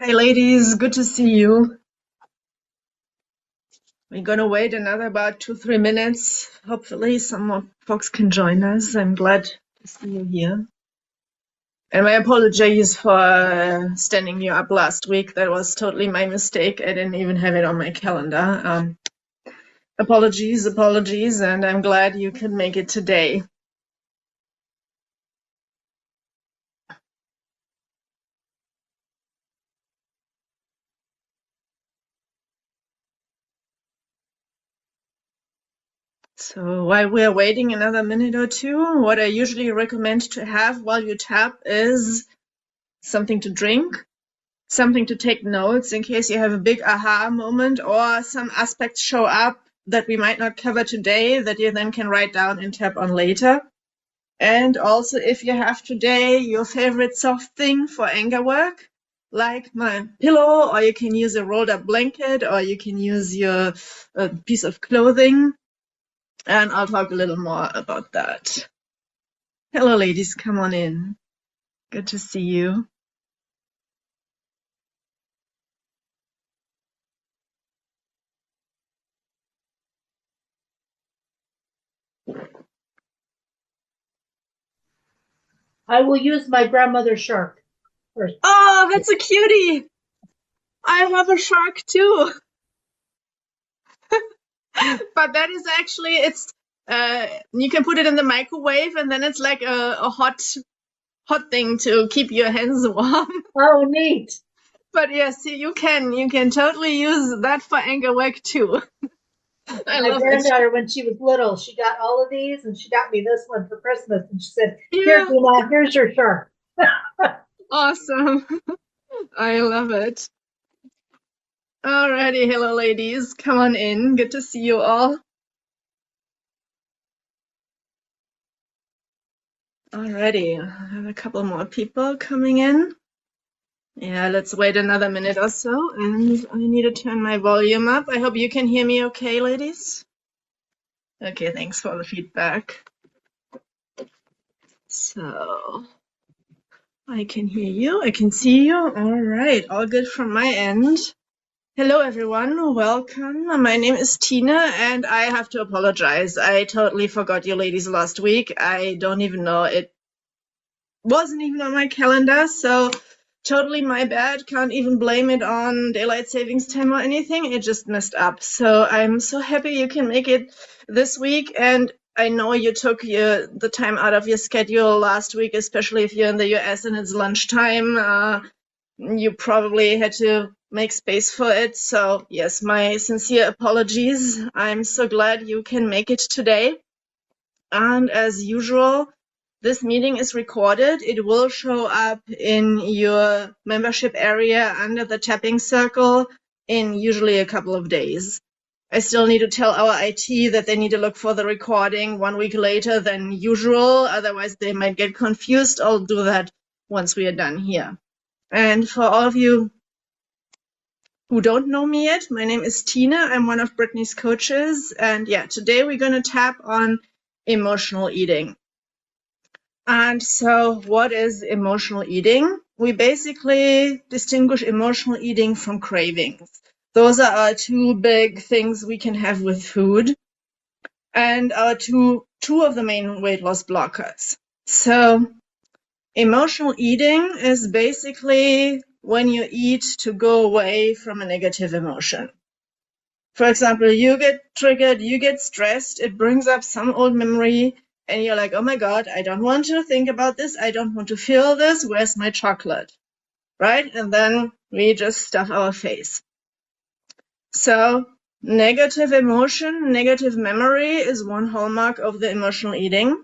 Hi, ladies. Good to see you. We're gonna wait another about 2, 3 minutes. Hopefully, some more folks can join us. I'm glad to see you here. And my apologies for standing you up last week. That was totally my mistake. I didn't even have it on my calendar. Apologies, and I'm glad you could make it today. So while we're waiting another minute or two, what I usually recommend to have while you tap is something to drink, something to take notes in case you have a big aha moment or some aspects show up that we might not cover today that you then can write down and tap on later. And also, if you have today your favorite soft thing for anger work, like my pillow, or you can use a rolled up blanket, or you can use your piece of clothing. And I'll talk a little more about that. Hello, ladies, come on in. Good to see you. I will use my grandmother's shark first. Oh, that's a cutie. I have a shark too. But that is actually, it's, you can put it in the microwave and then it's like a hot thing to keep your hands warm. Oh, neat. But yes, you can totally use that for anger work too. I My love it. granddaughter, when she was little, she got all of these and she got me this one for Christmas. And she said, Here, Yeah, Dina, here's your shark. awesome. I love it. Alrighty, hello ladies, come on in. Good to see you all. Alrighty, I have a couple more people coming in. Yeah, let's wait another minute or so, and I need to turn my volume up. I hope you can hear me okay, ladies. Okay, thanks for the feedback. So, I can hear you, I can see you. All right, all good from my end. Hello, everyone. Welcome. My name is Tina, and I have to apologize. I totally forgot you ladies last week. I don't even know. It wasn't even on my calendar, so totally my bad. Can't even blame it on daylight savings time or anything. It just messed up. So I'm so happy you can make it this week, and I know you took the time out of your schedule last week, especially if you're in the US and it's lunchtime. You probably had to make space for it. So yes, my sincere apologies. I'm so glad you can make it today. And as usual, this meeting is recorded. It will show up in your membership area under the tapping circle in usually a couple of days. I still need to tell our IT that they need to look for the recording 1 week later than usual. Otherwise, they might get confused. I'll do that once we are done here. And for all of you who don't know me yet, my name is Tina. I'm one of Brittany's coaches. And yeah, today we're going to tap on emotional eating. And so what is emotional eating? We basically distinguish emotional eating from cravings. Those are our two big things we can have with food, and our two of the main weight loss blockers. So emotional eating is basically when you eat to go away from a negative emotion. For example, you get triggered, you get stressed, it brings up some old memory, and you're like, oh my God, I don't want to think about this. I don't want to feel this. Where's my chocolate? Right? And then we just stuff our face. So negative emotion, negative memory is one hallmark of the emotional eating.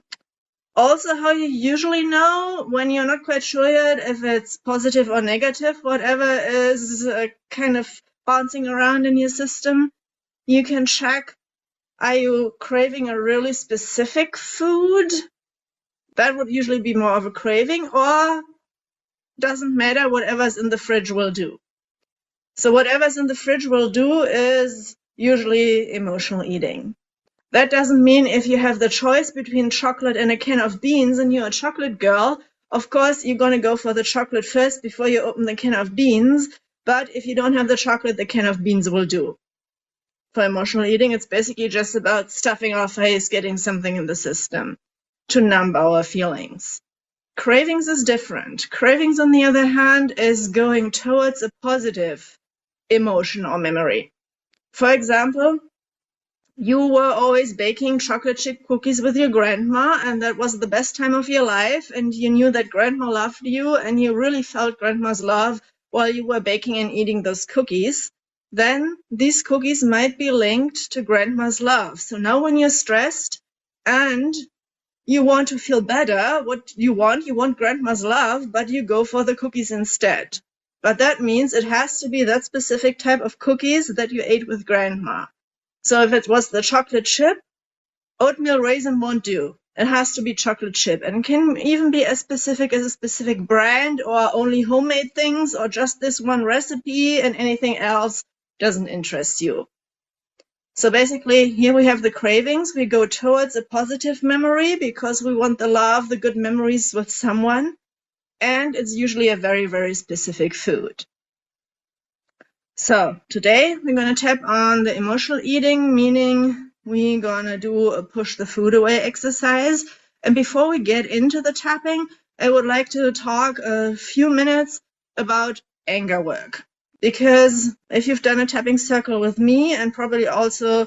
Also, how you usually know when you're not quite sure yet if it's positive or negative, whatever is kind of bouncing around in your system, you can check, are you craving a really specific food? That would usually be more of a craving, or doesn't matter, whatever's in the fridge will do. So whatever's in the fridge will do is usually emotional eating. That doesn't mean if you have the choice between chocolate and a can of beans and you're a chocolate girl, of course you're going to go for the chocolate first before you open the can of beans. But if you don't have the chocolate, the can of beans will do. For emotional eating, it's basically just about stuffing our face, getting something in the system to numb our feelings. Cravings is different. Cravings, on the other hand, is going towards a positive emotion or memory. For example, you were always baking chocolate chip cookies with your grandma, and that was the best time of your life, and you knew that grandma loved you, and you really felt grandma's love while you were baking and eating those cookies. Then these cookies might be linked to grandma's love. So now when you're stressed and you want to feel better, what you want grandma's love, but you go for the cookies instead. But that means it has to be that specific type of cookies that you ate with grandma. So if it was the chocolate chip, oatmeal raisin won't do. It has to be chocolate chip, and can even be as specific as a specific brand, or only homemade things, or just this one recipe, and anything else doesn't interest you. So basically, here we have the cravings. We go towards a positive memory because we want the love, the good memories with someone, and it's usually a very, very specific food. So today we're going to tap on the emotional eating, meaning we're going to do a push the food away exercise. And before we get into the tapping, I would like to talk a few minutes about anger work. Because if you've done a tapping circle with me, and probably also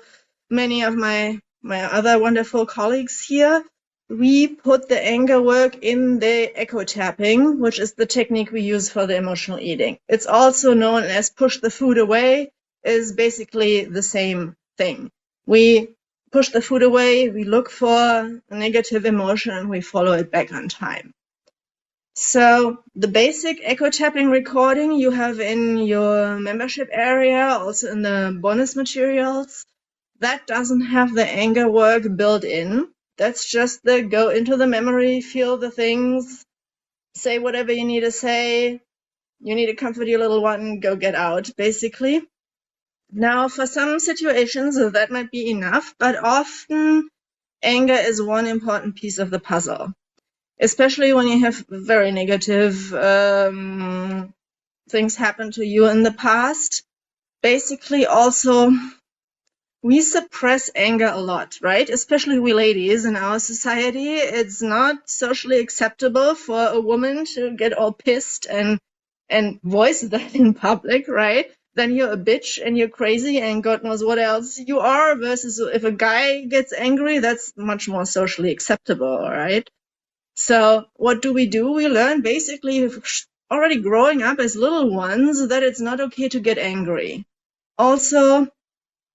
many of my other wonderful colleagues here, we put the anger work in the echo tapping, which is the technique we use for the emotional eating. It's also known as push the food away, is basically the same thing. We push the food away, we look for a negative emotion, and we follow it back on time. So the basic echo tapping recording you have in your membership area, also in the bonus materials, that doesn't have the anger work built in. That's just the go into the memory, feel the things, say whatever you need to say. You need to comfort your little one, go get out, basically. Now, for some situations, that might be enough, but often anger is one important piece of the puzzle, especially when you have very negative things happen to you in the past. Basically, also, we suppress anger a lot, right? Especially we ladies in our society. It's not socially acceptable for a woman to get all pissed and voice that in public, right? Then you're a bitch and you're crazy and God knows what else you are, versus if a guy gets angry, that's much more socially acceptable, right? So what do? We learn basically already growing up as little ones that it's not okay to get angry. Also,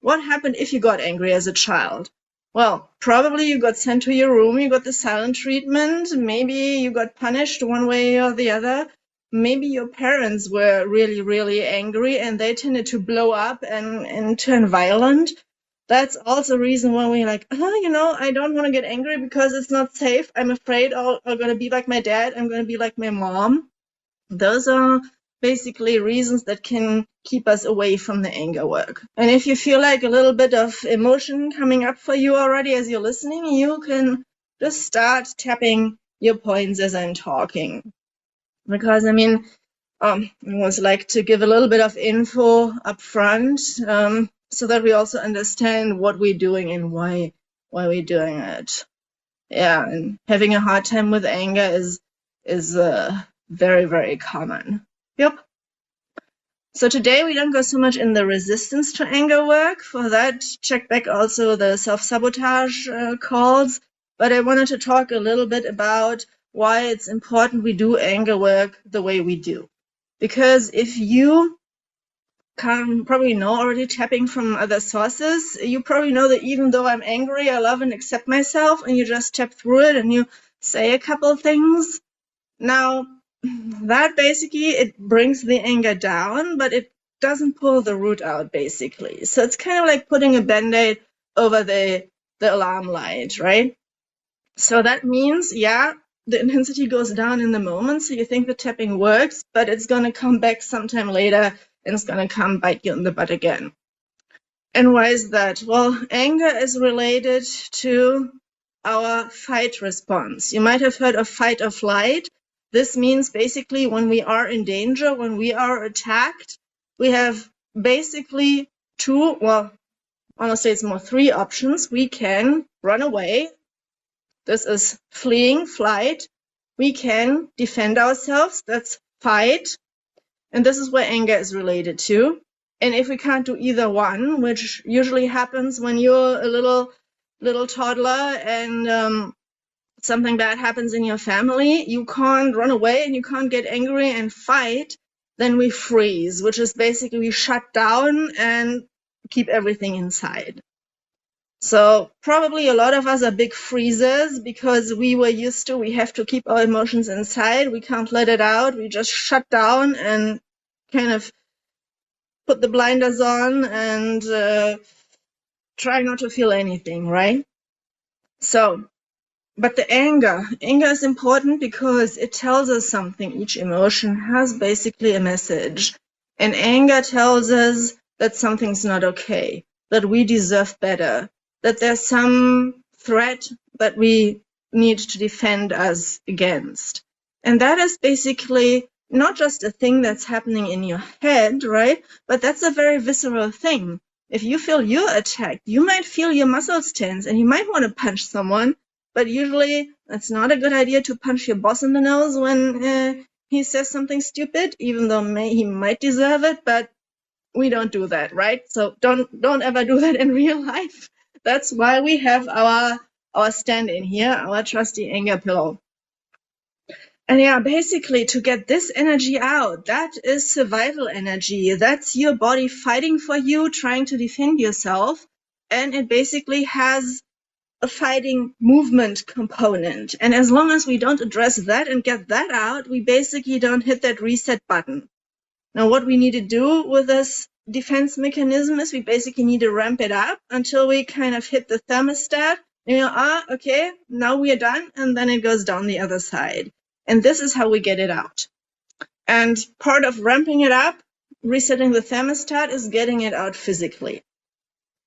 what happened if you got angry as a child? Well, probably you got sent to your room, you got the silent treatment, maybe you got punished one way or the other. Maybe your parents were really, really angry and they tended to blow up and turn violent. That's also a reason why we're like, I don't want to get angry because it's not safe. I'm afraid I'm going to be like my dad. I'm going to be like my mom. Those are basically reasons that can keep us away from the anger work. And if you feel like a little bit of emotion coming up for you already as you're listening, you can just start tapping your points as I'm talking. Because, I always like to give a little bit of info up front, so that we also understand what we're doing and why we're doing it. Yeah, and having a hard time with anger is very, very common. Yep. So today we don't go so much in the resistance to anger work. For that, check back also the self-sabotage calls. But I wanted to talk a little bit about why it's important we do anger work the way we do. Because if you can probably know already, tapping from other sources, you probably know that even though I'm angry, I love and accept myself, and you just tap through it and you say a couple things. Now, that basically, it brings the anger down, but it doesn't pull the root out, basically. So it's kind of like putting a Band-Aid over the alarm light, right? So that means, yeah, the intensity goes down in the moment, so you think the tapping works, but it's going to come back sometime later, and it's going to come bite you in the butt again. And why is that? Well, anger is related to our fight response. You might have heard of fight or flight. This means basically when we are in danger, when we are attacked, we have basically two, well, honestly, it's more three options. We can run away. This is fleeing, flight. We can defend ourselves. That's fight. And this is where anger is related to. And if we can't do either one, which usually happens when you're a little toddler and something bad happens in your family, you can't run away and you can't get angry and fight, then we freeze, which is basically we shut down and keep everything inside. So probably a lot of us are big freezers because we were used to, we have to keep our emotions inside. We can't let it out. We just shut down and kind of put the blinders on and try not to feel anything, right? So, but the anger is important because it tells us something. Each emotion has basically a message. And anger tells us that something's not okay, that we deserve better, that there's some threat that we need to defend us against. And that is basically not just a thing that's happening in your head, right? But that's a very visceral thing. If you feel you're attacked, you might feel your muscles tense and you might want to punch someone. But usually it's not a good idea to punch your boss in the nose when he says something stupid, even though he might deserve it, but we don't do that, right? So don't ever do that in real life. That's why we have our stand-in here, our trusty anger pillow. And yeah, basically to get this energy out, that is survival energy. That's your body fighting for you, trying to defend yourself. And it basically has a fighting movement component. And as long as we don't address that and get that out, we basically don't hit that reset button. Now, what we need to do with this defense mechanism is we basically need to ramp it up until we kind of hit the thermostat. Okay, now we are done. And then it goes down the other side. And this is how we get it out. And part of ramping it up, resetting the thermostat, is getting it out physically.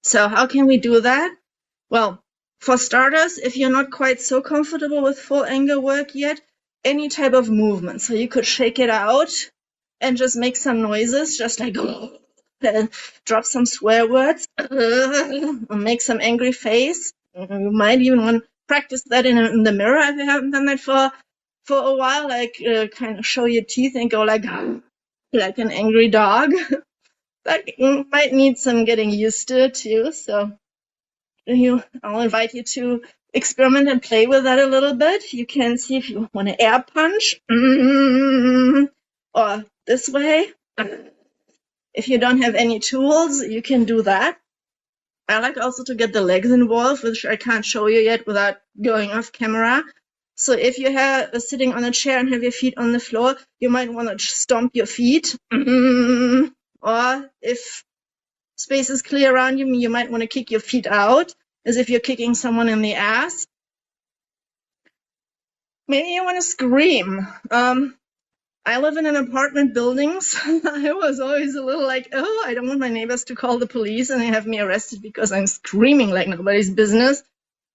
So how can we do that? Well, for starters, if you're not quite so comfortable with full anger work yet, any type of movement. So you could shake it out and just make some noises, just like drop some swear words, or make some angry face. You might even want to practice that in the mirror if you haven't done that for a while, like kind of show your teeth and go like an angry dog. That might need some getting used to too. So I'll invite you to experiment and play with that a little bit. You can see if you want to air punch or this way. If you don't have any tools, you can do that. I like also to get the legs involved, which I can't show you yet without going off camera. So if you're sitting on a chair and have your feet on the floor, you might want to stomp your feet. Or if space is clear around you, you might want to kick your feet out as if you're kicking someone in the ass. Maybe you want to scream. I live in an apartment building, so I was always a little like, oh, I don't want my neighbors to call the police and they have me arrested because I'm screaming like nobody's business.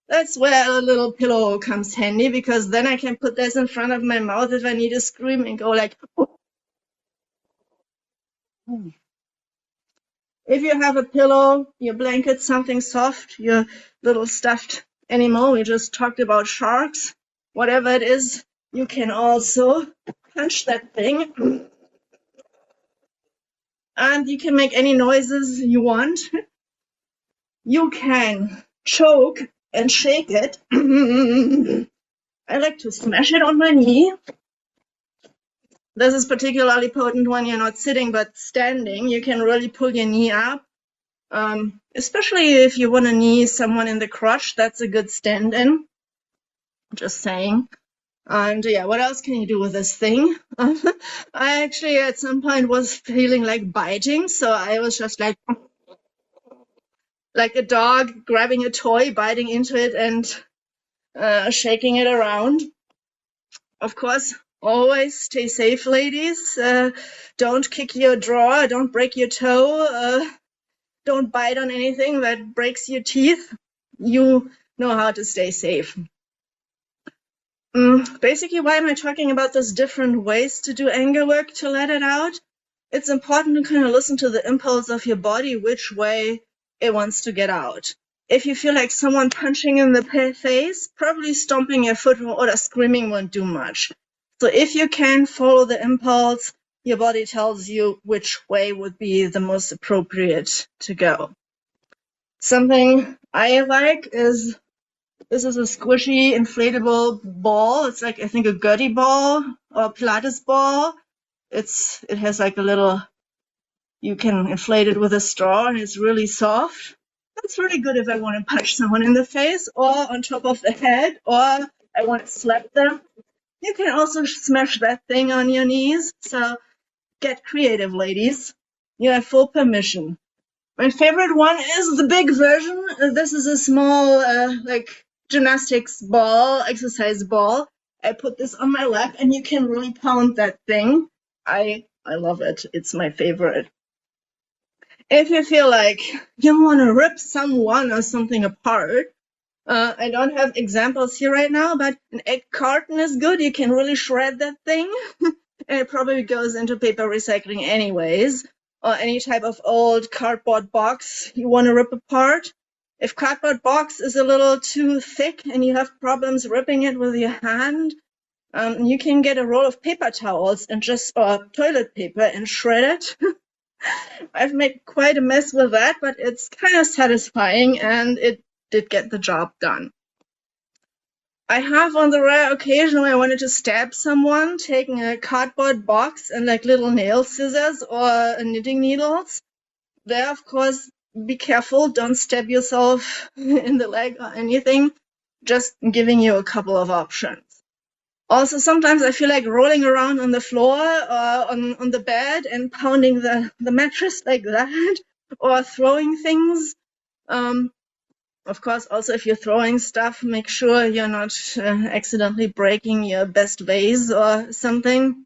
That's where a little pillow comes handy, because then I can put this in front of my mouth if I need to scream and go like, oh. If you have a pillow, your blanket, something soft, your little stuffed animal, we just talked about sharks, whatever it is, you can also punch that thing. And you can make any noises you want. You can choke and shake it. I like to smash it on my knee. This is particularly potent when you're not sitting but standing. You can really pull your knee up. Especially if you want to knee someone in the crotch, that's a good stand-in. Just saying. And yeah, what else can you do with this thing? I actually at some point was feeling like biting, so I was just like a dog grabbing a toy, biting into it and shaking it around. Of course, always stay safe, ladies. Don't kick your drawer, don't break your toe, don't bite on anything that breaks your teeth. You know how to stay safe. Basically, why am I talking about those different ways to do anger work to let it out? it's important to kind of listen to the impulse of your body, which way it wants to get out. If you feel like someone punching in the face, probably stomping your foot or screaming won't do much. So if you can follow the impulse, your body tells you which way would be the most appropriate to go. Something I like is, this is a squishy inflatable ball. It's like, I think, a Gertie ball or Pilates ball. It has like a little, you can inflate it with a straw and it's really soft. That's really good if I want to punch someone in the face or on top of the head, or I want to slap them. You can also smash that thing on your knees. So get creative, ladies. You have full permission. My favorite one is the big version. This is a small, like, gymnastics ball, exercise ball. I put this on my lap and you can really pound that thing. I love it. It's my favorite. If you feel like you want to rip someone or something apart, I don't have examples here right now, but an egg carton is good. You can really shred that thing. And it probably goes into paper recycling anyways, or any type of old cardboard box you want to rip apart. If cardboard box is a little too thick and you have problems ripping it with your hand, you can get a roll of paper towels and or toilet paper and shred it. I've made quite a mess with that, but it's kind of satisfying and it did get the job done. I have, on the rare occasion when I wanted to stab someone, taken a cardboard box and like little nail scissors or knitting needles. There, of course, be careful, don't stab yourself in the leg or anything, just giving you a couple of options. Also, sometimes I feel like rolling around on the floor or on the bed and pounding the mattress like that, or throwing things. Of course, also, if you're throwing stuff, make sure you're not accidentally breaking your best vase or something.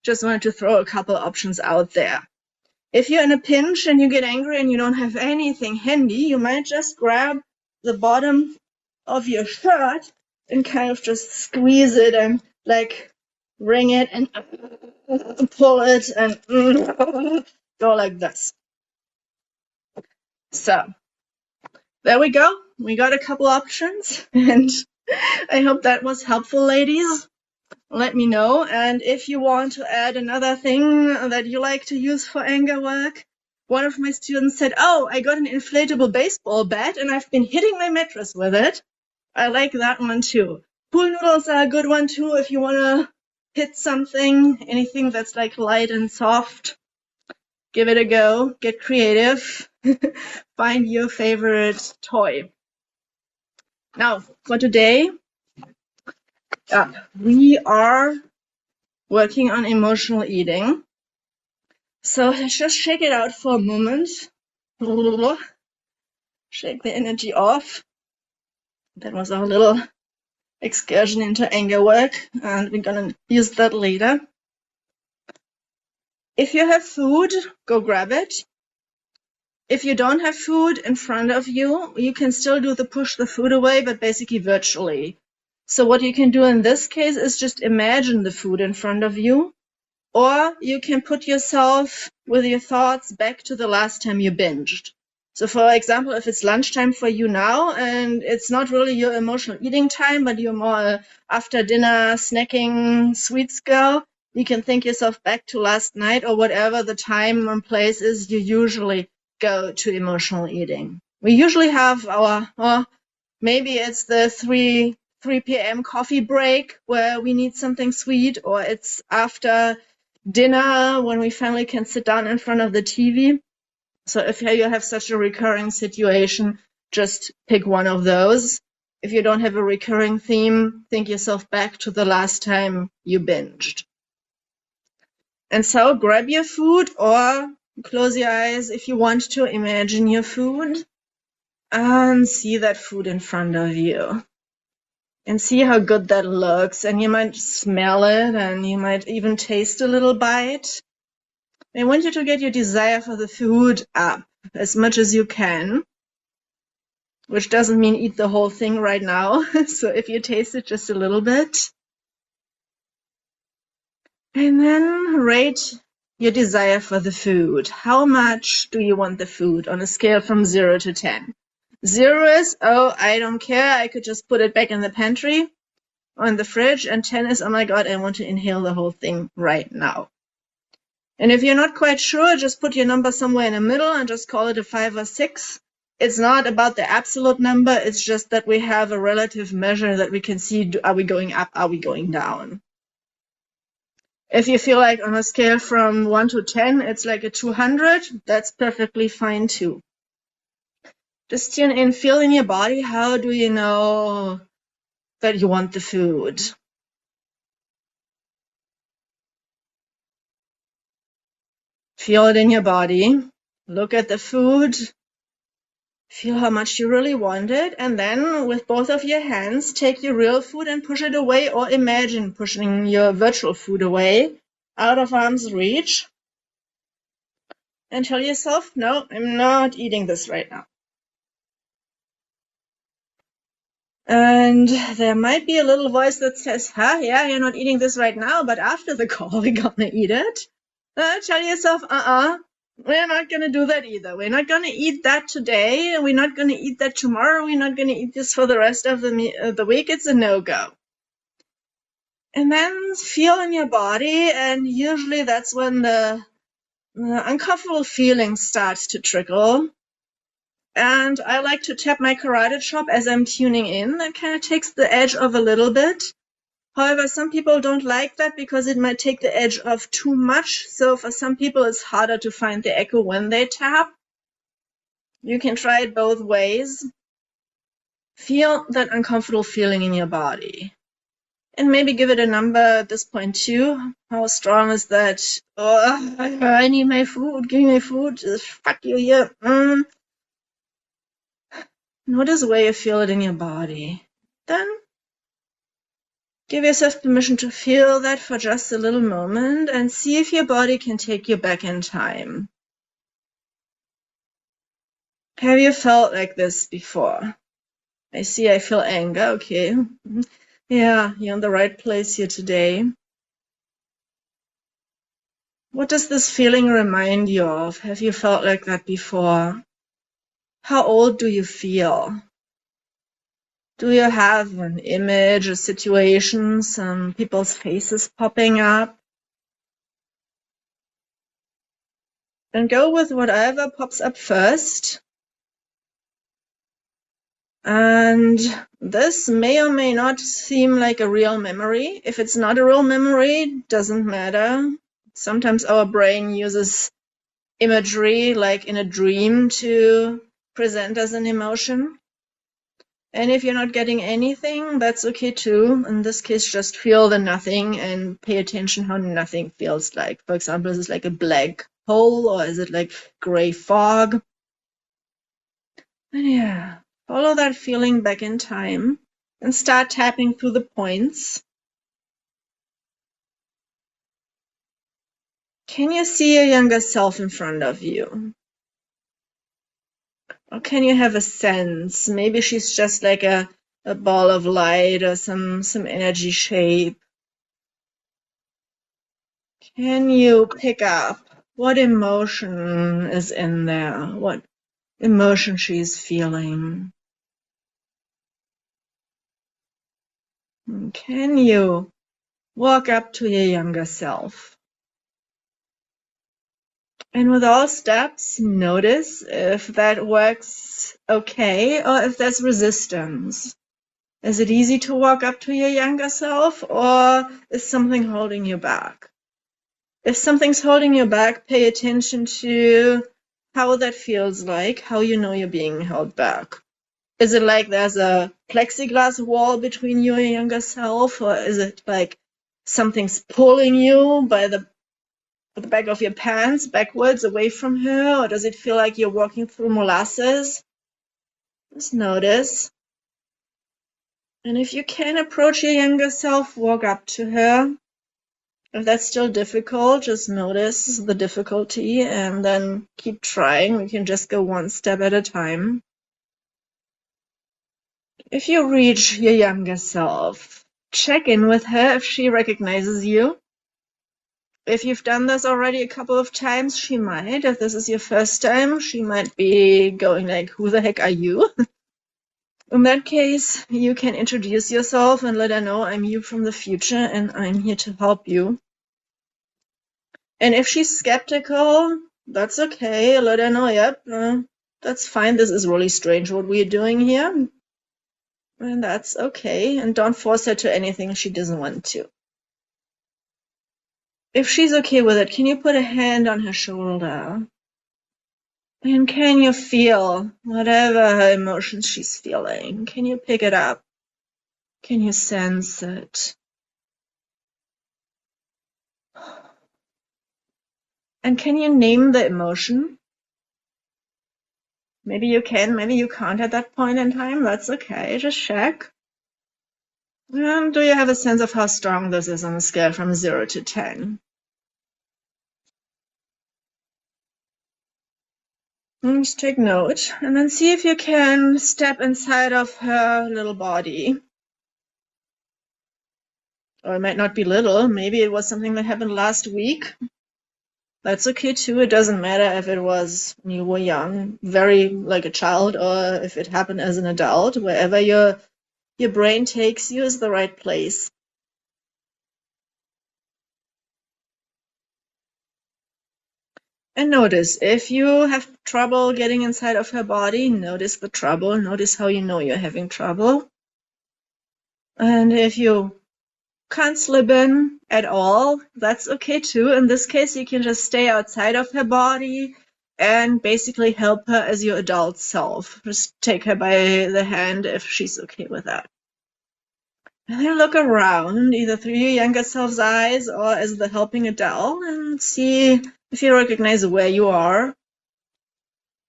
Just wanted to throw a couple options out there. If you're in a pinch and you get angry and you don't have anything handy, you might just grab the bottom of your shirt and kind of just squeeze it and like wring it and pull it and go like this. So there we go. We got a couple options, and I hope that was helpful, ladies. Let me know. And if you want to add another thing that you like to use for anger work, one of my students said, oh, I got an inflatable baseball bat and I've been hitting my mattress with it. I like that one too. Pool noodles are a good one too if you want to hit something, anything that's like light and soft. Give it a go. Get creative. Find your favorite toy. Now, for today, we are working on emotional eating. So let's just shake it out for a moment. Shake the energy off. That was our little excursion into anger work, and we're gonna use that later. If you have food, go grab it. If you don't have food in front of you, you can still do the push the food away, but basically virtually. So what you can do in this case is just imagine the food in front of you, or you can put yourself with your thoughts back to the last time you binged. So for example, if it's lunchtime for you now and it's not really your emotional eating time, but you're more after dinner snacking sweets girl, you can think yourself back to last night or whatever the time and place is you usually go to emotional eating. We usually have our, maybe it's the 3 p.m. coffee break where we need something sweet, or it's after dinner when we finally can sit down in front of the TV. So if you have such a recurring situation, just pick one of those. If you don't have a recurring theme, think yourself back to the last time you binged. And so grab your food or close your eyes if you want to imagine your food and see that food in front of you. And see how good that looks. And you might smell it and you might even taste a little bite. I want you to get your desire for the food up as much as you can, which doesn't mean eat the whole thing right now. So if you taste it just a little bit. And then rate your desire for the food. How much do you want the food on a scale from 0 to 10? 0 is, oh, I don't care, I could just put it back in the pantry or in the fridge, and 10 is, oh my god, I want to inhale the whole thing right now. And if you're not quite sure, just put your number somewhere in the middle and just call it a 5 or 6. It's not about the absolute number, it's just that we have a relative measure that we can see, are we going up, are we going down? If you feel like on a scale from 1 to 10, it's like a 200, that's perfectly fine too. Just tune in, feel in your body, how do you know that you want the food? Feel it in your body, look at the food, feel how much you really want it, and then with both of your hands, take your real food and push it away, or imagine pushing your virtual food away, out of arm's reach, and tell yourself, no, I'm not eating this right now. And there might be a little voice that says, yeah, you're not eating this right now, but after the call, we're gonna eat it. Tell yourself, we're not gonna do that either. We're not gonna eat that today. We're not gonna eat that tomorrow. We're not gonna eat this for the rest of the week. It's a no-go. And then feel in your body, and usually that's when the uncomfortable feeling starts to trickle. And I like to tap my carotid chop as I'm tuning in. That kind of takes the edge off a little bit. However, some people don't like that because it might take the edge off too much. So for some people, it's harder to find the echo when they tap. You can try it both ways. Feel that uncomfortable feeling in your body. And maybe give it a number at this point too. How strong is that? Oh, I need my food. Give me my food. Just fuck you here. Notice where you feel it in your body. Then give yourself permission to feel that for just a little moment and see if your body can take you back in time. Have you felt like this before? I see I feel anger. Okay. Yeah, you're in the right place here today. What does this feeling remind you of? Have you felt like that before? How old do you feel? Do you have an image, a situation, some people's faces popping up? And go with whatever pops up first. And this may or may not seem like a real memory. If it's not a real memory, it doesn't matter. Sometimes our brain uses imagery, like in a dream, to present as an emotion. And if you're not getting anything, that's okay too. In this case, just feel the nothing and pay attention how nothing feels like. For example, is it like a black hole or is it like gray fog? And yeah, follow that feeling back in time and start tapping through the points. Can you see your younger self in front of you? Or can you have a sense? Maybe she's just like a ball of light or some energy shape. Can you pick up what emotion is in there? What emotion she's feeling? Can you walk up to your younger self? And with all steps, notice if that works okay or if there's resistance. Is it easy to walk up to your younger self or is something holding you back? If something's holding you back, pay attention to how that feels like, how you know you're being held back. Is it like there's a plexiglass wall between you and your younger self, or is it like something's pulling you by the back of your pants backwards away from her, or does it feel like you're walking through molasses? Just notice. And if you can approach your younger self, walk up to her. If that's still difficult, just notice the difficulty and then keep trying. We can just go one step at a time. If you reach your younger self, check in with her if she recognizes you. If you've done this already a couple of times, she might. If this is your first time, she might be going like, who the heck are you? In that case, you can introduce yourself and let her know I'm you from the future and I'm here to help you. And if she's skeptical, that's okay. Let her know, yep, that's fine. This is really strange what we're doing here. And that's okay. And don't force her to anything she doesn't want to. If she's okay with it, can you put a hand on her shoulder? And can you feel whatever her emotions she's feeling? Can you pick it up? Can you sense it? And can you name the emotion? Maybe you can, maybe you can't at that point in time. That's okay. Just check. And do you have a sense of how strong this is on a scale from 0 to 10? And just take note. And then see if you can step inside of her little body. Or it might not be little. Maybe it was something that happened last week. That's okay too. It doesn't matter if it was when you were young, very like a child, or if it happened as an adult. Wherever your brain takes you is the right place. And notice, if you have trouble getting inside of her body, notice the trouble. Notice how you know you're having trouble. And if you can't slip in at all, that's okay too. In this case, you can just stay outside of her body and basically help her as your adult self. Just take her by the hand if she's okay with that. And then look around, either through your younger self's eyes or as the helping adult, and see if you recognize where you are.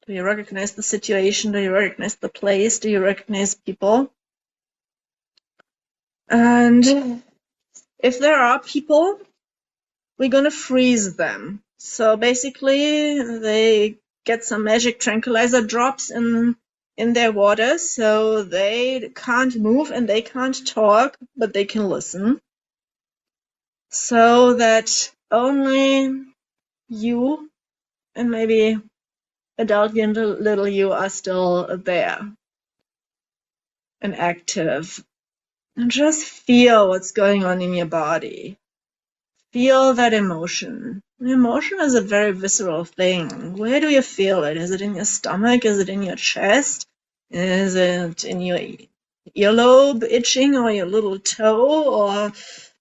Do you recognize the situation? Do you recognize the place? Do you recognize people? And if there are people, we're going to freeze them. So basically, they get some magic tranquilizer drops in their water, so they can't move and they can't talk, but they can listen. So that only you and maybe adult you and little you are still there and active. And just feel what's going on in your body. Feel that emotion. Emotion is a very visceral thing. Where do you feel it? Is it in your stomach? Is it in your chest? Is it in your earlobe itching or your little toe? Or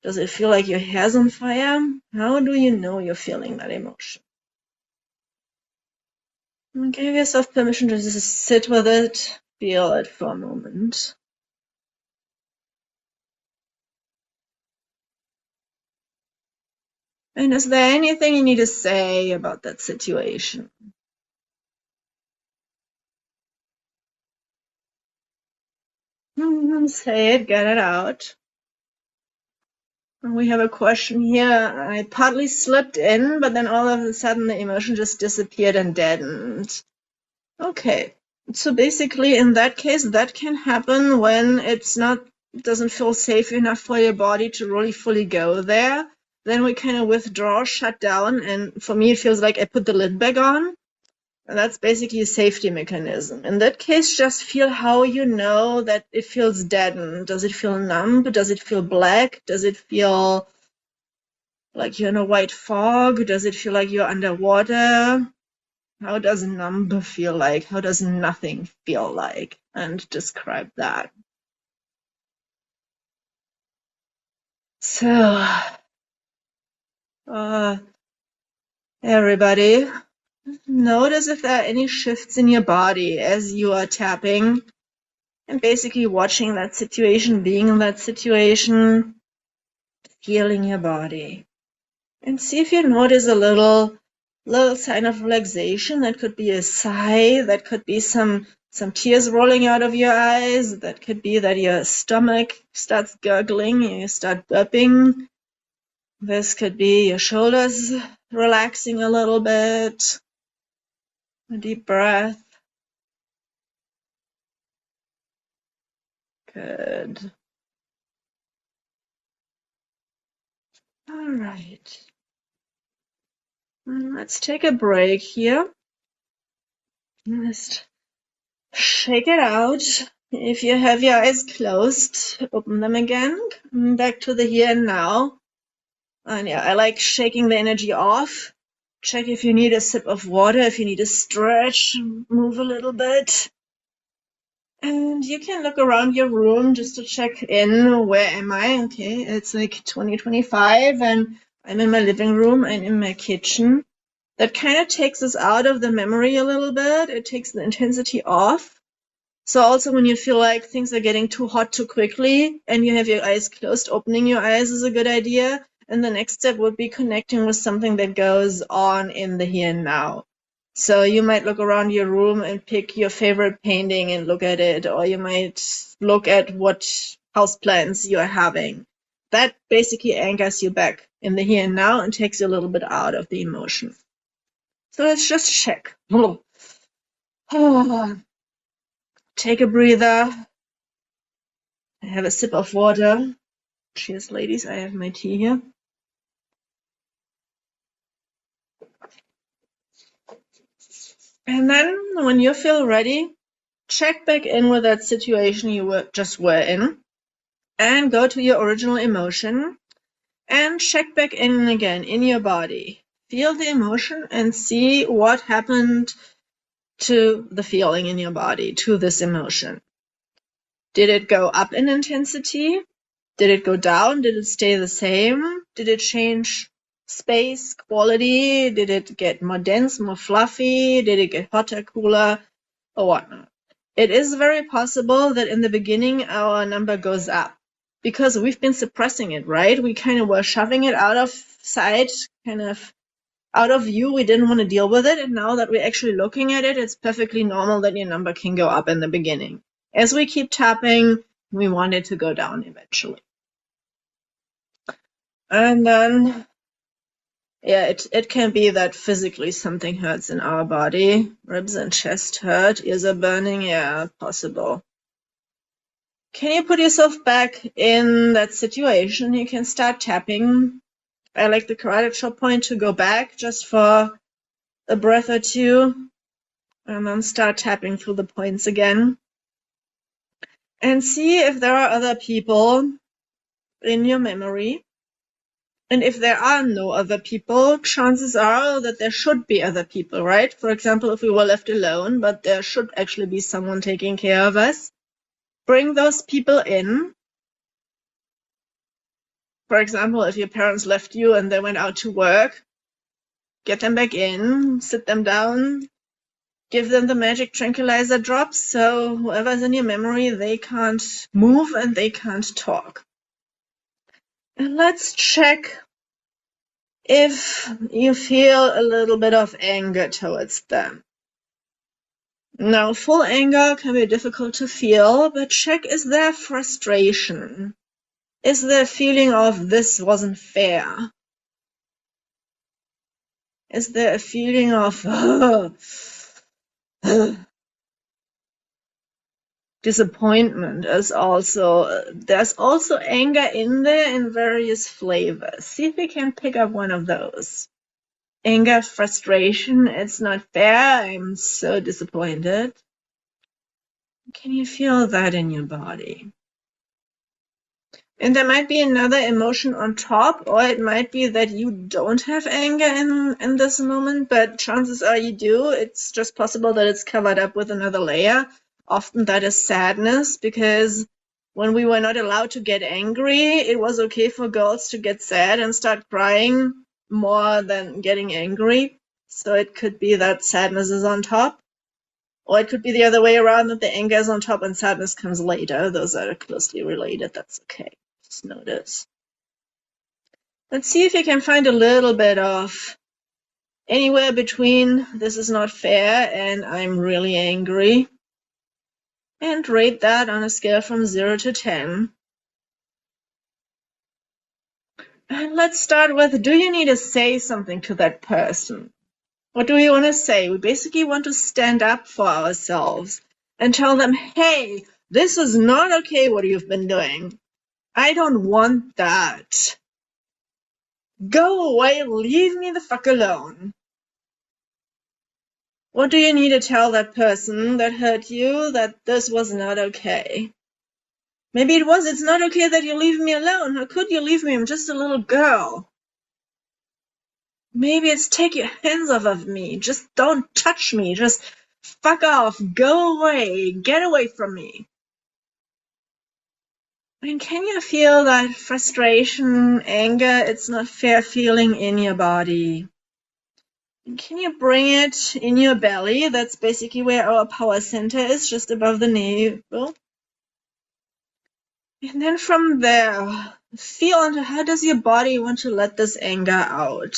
does it feel like your hair's on fire? How do you know you're feeling that emotion? And give yourself permission to just sit with it, feel it for a moment. And is there anything you need to say about that situation? Say it, get it out. We have a question here. I partly slipped in, but then all of a sudden the emotion just disappeared and deadened. Okay. So basically, in that case, that can happen when it doesn't feel safe enough for your body to really fully go there. Then we kind of withdraw, shut down, and for me, it feels like I put the lid back on. And that's basically a safety mechanism. In that case, just feel how you know that it feels deadened. Does it feel numb? Does it feel black? Does it feel like you're in a white fog? Does it feel like you're underwater? How does numb feel like? How does nothing feel like? And describe that. So, everybody, notice if there are any shifts in your body as you are tapping and basically watching that situation, being in that situation, feeling your body. And see if you notice a little sign of relaxation. That could be a sigh, that could be some tears rolling out of your eyes, that could be that your stomach starts gurgling, you start burping. This could be your shoulders relaxing a little bit. A deep breath. Good. All right. Let's take a break here. Just shake it out. If you have your eyes closed, open them again. Come back to the here and now. And yeah, I like shaking the energy off. Check if you need a sip of water, if you need to stretch, move a little bit. And you can look around your room just to check in. Where am I? Okay, it's like 2025 and I'm in my living room. I'm in my kitchen. That kind of takes us out of the memory a little bit. It takes the intensity off. So also when you feel like things are getting too hot too quickly and you have your eyes closed, opening your eyes is a good idea. And the next step would be connecting with something that goes on in the here and now. So you might look around your room and pick your favorite painting and look at it, or you might look at what houseplants you're having. That basically anchors you back in the here and now and takes you a little bit out of the emotion. So let's just check. Take a breather. Have a sip of water. Cheers, ladies. I have my tea here. And then when you feel ready, check back in with that situation you were in and go to your original emotion and check back in again in your body. Feel the emotion and see what happened to the feeling in your body, to this emotion. Did it go up in intensity? Did it go down? Did it stay the same? Did it change space, quality? Did it get more dense, more fluffy? Did it get hotter, cooler, or whatnot? It is very possible that in the beginning our number goes up because we've been suppressing it, right? We kind of were shoving it out of sight, kind of out of view. We didn't want to deal with it. And now that we're actually looking at it, it's perfectly normal that your number can go up in the beginning. As we keep tapping, we want it to go down eventually. And then, yeah, it can be that physically something hurts in our body. Ribs and chest hurt, ears are burning, yeah, possible. Can you put yourself back in that situation? You can start tapping. I like the karate chop point to go back just for a breath or two, and then start tapping through the points again. And see if there are other people in your memory. And if there are no other people, chances are that there should be other people, right? For example, if we were left alone, but there should actually be someone taking care of us. Bring those people in. For example, if your parents left you and they went out to work, get them back in, sit them down, give them the magic tranquilizer drops, so whoever's in your memory, they can't move and they can't talk. And let's check if you feel a little bit of anger towards them. Now, full anger can be difficult to feel, but check, is there frustration? Is there a feeling of this wasn't fair? Is there a feeling of disappointment? There's also anger in there in various flavors. See if we can pick up one of those. Anger, frustration, it's not fair, I'm so disappointed. Can you feel that in your body? And there might be another emotion on top, or it might be that you don't have anger in this moment, but chances are you do. It's just possible that it's covered up with another layer. Often that is sadness, because when we were not allowed to get angry, it was okay for girls to get sad and start crying more than getting angry. So it could be that sadness is on top. Or it could be the other way around, that the anger is on top and sadness comes later. Those are closely related. That's okay. Just notice. Let's see if you can find a little bit of anywhere between this is not fair and I'm really angry. And rate that on a scale from 0 to 10. And let's start with, do you need to say something to that person? What do we want to say? We basically want to stand up for ourselves and tell them, hey, this is not okay what you've been doing. I don't want that. Go away, leave me the fuck alone. What do you need to tell that person that hurt you that this was not okay? Maybe it's not okay that you leave me alone. How could you leave me? I'm just a little girl. Maybe it's take your hands off of me. Just don't touch me. Just fuck off. Go away. Get away from me. I mean, can you feel that frustration, anger? It's not fair feeling in your body. Can you bring it in your belly? That's basically where our power center is, just above the navel. And then from there, feel into how does your body want to let this anger out?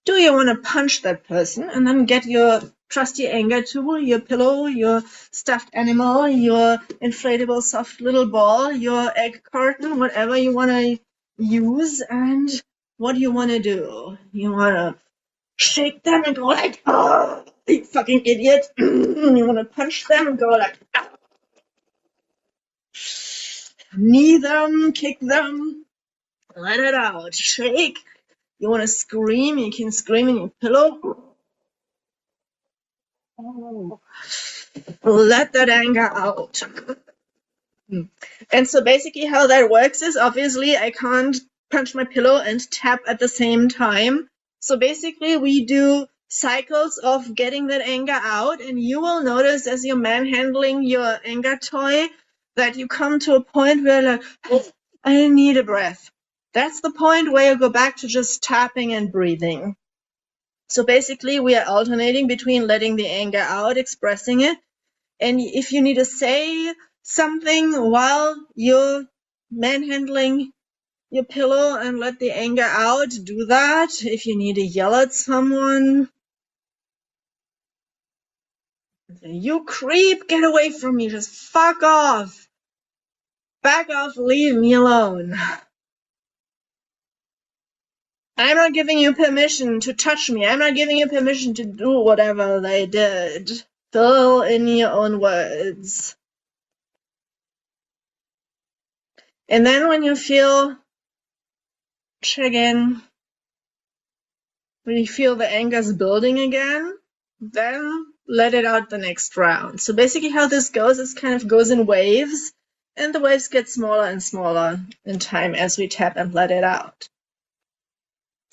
Do you want to punch that person and then get your trusty anger tool, your pillow, your stuffed animal, your inflatable soft little ball, your egg carton, whatever you want to use, and what do you want to do? You want to shake them and go like, oh, you fucking idiot. You want to punch them and go like, oh. Knee them, kick them, let it out, shake. You want to scream, you can scream in your pillow. Let that anger out. And so basically how that works is obviously I can't punch my pillow and tap at the same time. So basically we do cycles of getting that anger out, and you will notice as you're manhandling your anger toy that you come to a point where like, I need a breath. That's the point where you go back to just tapping and breathing. So basically we are alternating between letting the anger out, expressing it, and if you need to say something while you're manhandling your pillow and let the anger out, do that. If you need to yell at someone, you creep, get away from me, just fuck off. Back off, leave me alone. I'm not giving you permission to touch me. I'm not giving you permission to do whatever they did. Fill in your own words. And then when you feel, check in, when you feel the anger's building again, then let it out the next round. So basically how this goes is kind of goes in waves, and the waves get smaller and smaller in time as we tap and let it out.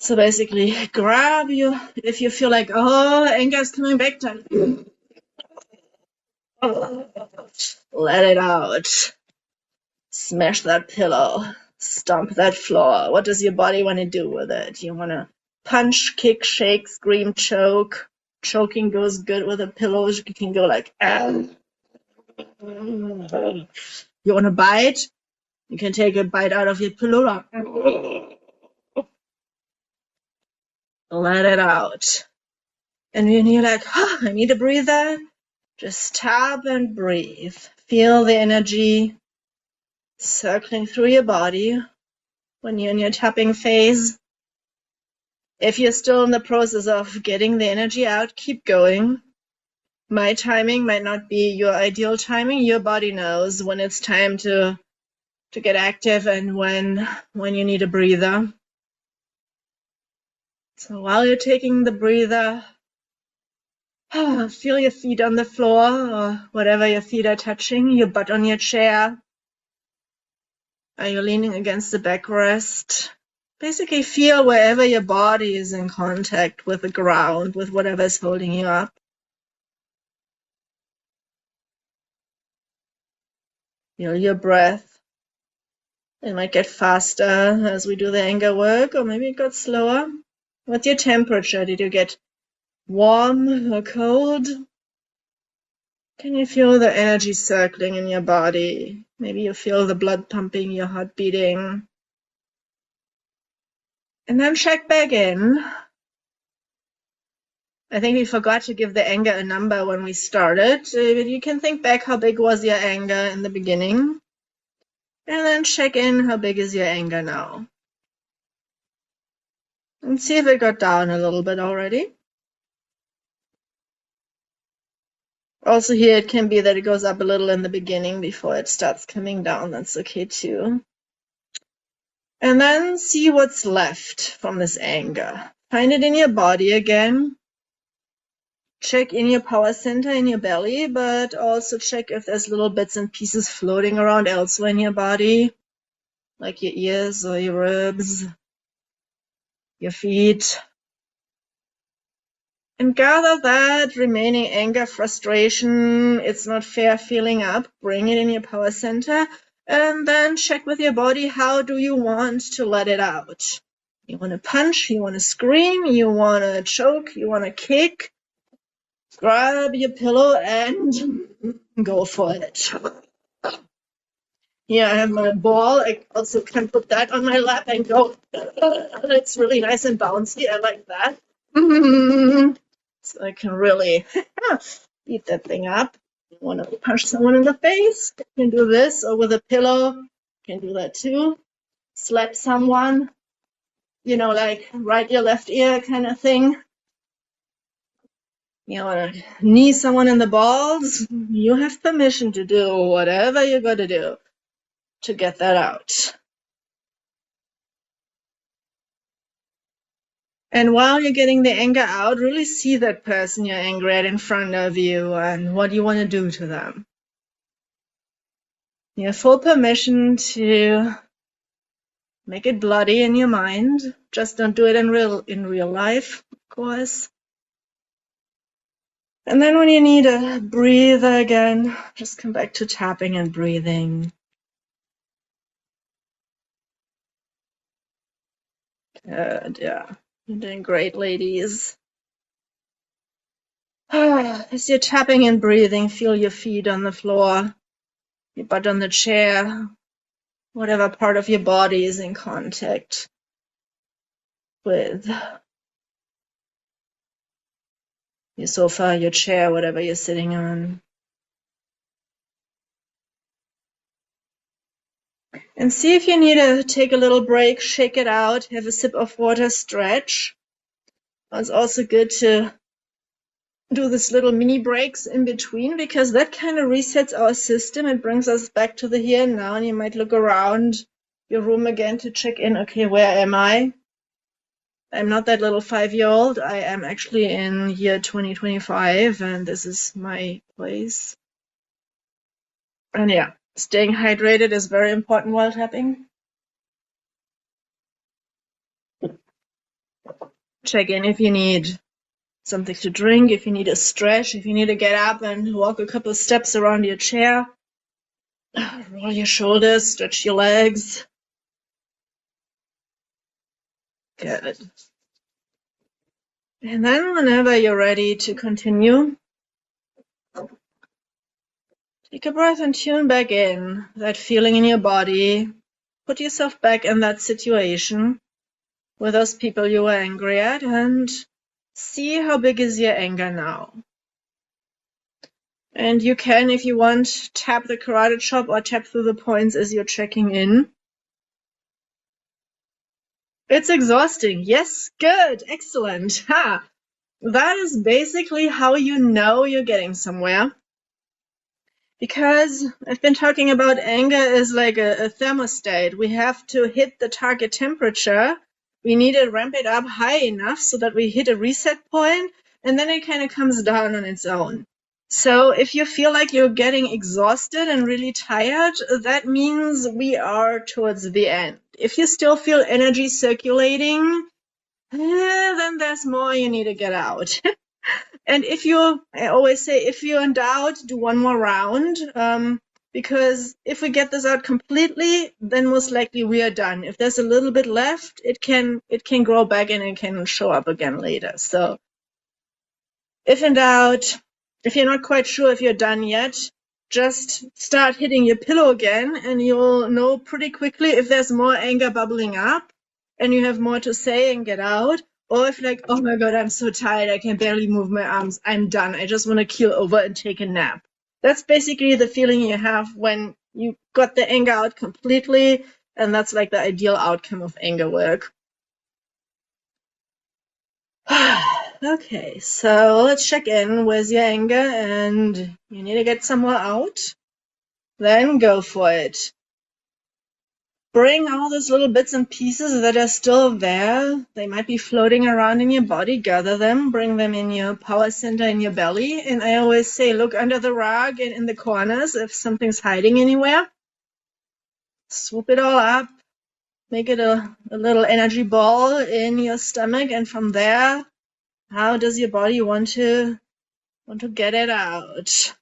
So basically grab you, if you feel like, oh, anger's coming back, then let it out. Smash that pillow. Stomp that floor. What does your body want to do with it? You want to punch, kick, shake, scream, choke. Choking goes good with a pillow. You can go like, ah. You want to bite? You can take a bite out of your pillow. Let it out. And when you're like, oh, I need to breathe that, just tap and breathe. Feel the energy circling through your body when you're in your tapping phase. If you're still in the process of getting the energy out, keep going. My timing might not be your ideal timing. Your body knows when it's time to get active and when you need a breather. So while you're taking the breather, feel your feet on the floor or whatever your feet are touching, your butt on your chair. Are you leaning against the backrest? Basically feel wherever your body is in contact with the ground, with whatever's holding you up. Feel your breath. It might get faster as we do the anger work, or maybe it got slower. What's your temperature? Did you get warm or cold? Can you feel the energy circling in your body? Maybe you feel the blood pumping, your heart beating. And then check back in. I think we forgot to give the anger a number when we started. But you can think back how big was your anger in the beginning. And then check in how big is your anger now. And see if it got down a little bit already. Also here it can be that it goes up a little in the beginning before it starts coming down. That's okay too. And then see what's left from this anger. Find it in your body again. check in your power center in your belly, but also check if there's little bits and pieces floating around elsewhere in your body, like your ears or your ribs, your feet. And gather that remaining anger, frustration, it's not fair feeling up, bring it in your power center, and then check with your body, how do you want to let it out? You want to punch, you want to scream, you want to choke, you want to kick, grab your pillow and go for it. Here I have my ball. I also can put that on my lap and go. It's really nice and bouncy. I like that. So I can really beat that thing up. You want to punch someone in the face? You can do this, or with a pillow. You can do that too. Slap someone, like right ear, left ear kind of thing. You want to knee someone in the balls? You have permission to do whatever you got to do to get that out. And while you're getting the anger out, really see that person you're angry at in front of you and what you want to do to them. You have full permission to make it bloody in your mind. Just don't do it in real life, of course. And then when you need a breather again, just come back to tapping and breathing. Good, yeah. You're doing great, ladies. As you're tapping and breathing, feel your feet on the floor, your butt on the chair, whatever part of your body is in contact with your sofa, your chair, whatever you're sitting on. And see if you need to take a little break, shake it out, have a sip of water, stretch. It's also good to do this little mini breaks in between, because that kind of resets our system. It brings us back to the here and now, and you might look around your room again to check in. Okay, where am I? I'm not that little 5-year-old. I am actually in year 2025, and this is my place. And yeah, staying hydrated is very important while tapping. Check in if you need something to drink, if you need a stretch, if you need to get up and walk a couple steps around your chair. Roll your shoulders, stretch your legs. Good. And then whenever you're ready to continue, take a breath and tune back in, that feeling in your body. Put yourself back in that situation with those people you were angry at, and see how big is your anger now. And you can, if you want, tap the karate chop or tap through the points as you're checking in. It's exhausting. Yes, good, excellent. Ha! That is basically how you know you're getting somewhere. Because I've been talking about anger as like a thermostat. We have to hit the target temperature. We need to ramp it up high enough so that we hit a reset point, and then it kind of comes down on its own. So if you feel like you're getting exhausted and really tired, that means we are towards the end. If you still feel energy circulating, then there's more you need to get out. And I always say, if you're in doubt, do one more round. Because if we get this out completely, then most likely we are done. If there's a little bit left, it can grow back and it can show up again later. So if in doubt, if you're not quite sure if you're done yet, just start hitting your pillow again, and you'll know pretty quickly if there's more anger bubbling up and you have more to say and get out. Or if like, oh my God, I'm so tired, I can barely move my arms, I'm done, I just want to keel over and take a nap. That's basically the feeling you have when you got the anger out completely, and that's like the ideal outcome of anger work. Okay, so let's check in with your anger, and you need to get somewhere out. Then go for it. bring all those little bits and pieces that are still there. They might be floating around in your body. Gather them, bring them in your power center in your belly. And I always say, look under the rug and in the corners if something's hiding anywhere. Swoop it all up. Make it a little energy ball in your stomach. And from there, how does your body want to get it out?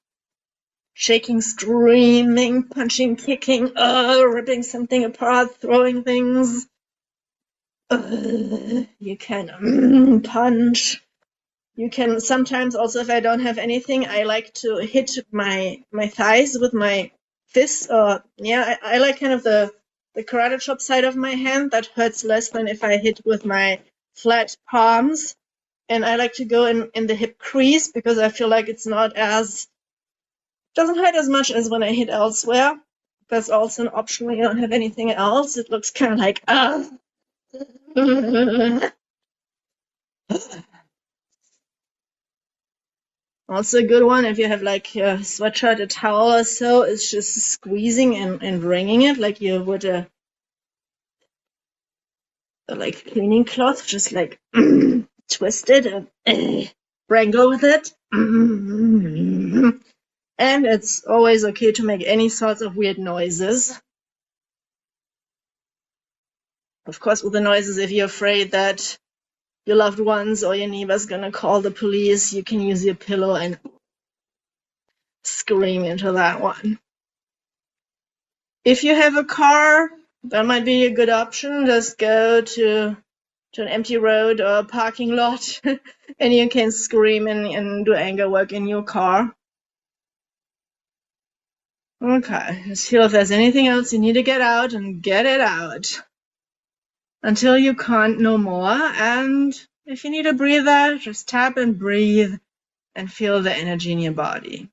Shaking, screaming, punching, kicking, ripping something apart, throwing things. You can punch. You can sometimes also, if I don't have anything, I like to hit my thighs with my fists. Or I like kind of the karate chop side of my hand. That hurts less than if I hit with my flat palms. And I like to go in the hip crease because I feel like it's not as doesn't hurt as much as when I hit elsewhere. That's also an option when you don't have anything else. It looks kind of like Also a good one if you have like a sweatshirt, a towel or so, is just squeezing and wringing it like you would a like cleaning cloth, just like twist it and wrangle with it. And it's always okay to make any sorts of weird noises. Of course, with the noises, if you're afraid that your loved ones or your neighbor's gonna call the police, you can use your pillow and scream into that one. If you have a car, that might be a good option. Just go to an empty road or a parking lot and you can scream and do anger work in your car. Okay, just feel if there's anything else you need to get out and get it out until you can't no more. And if you need a breather, just tap and breathe and feel the energy in your body.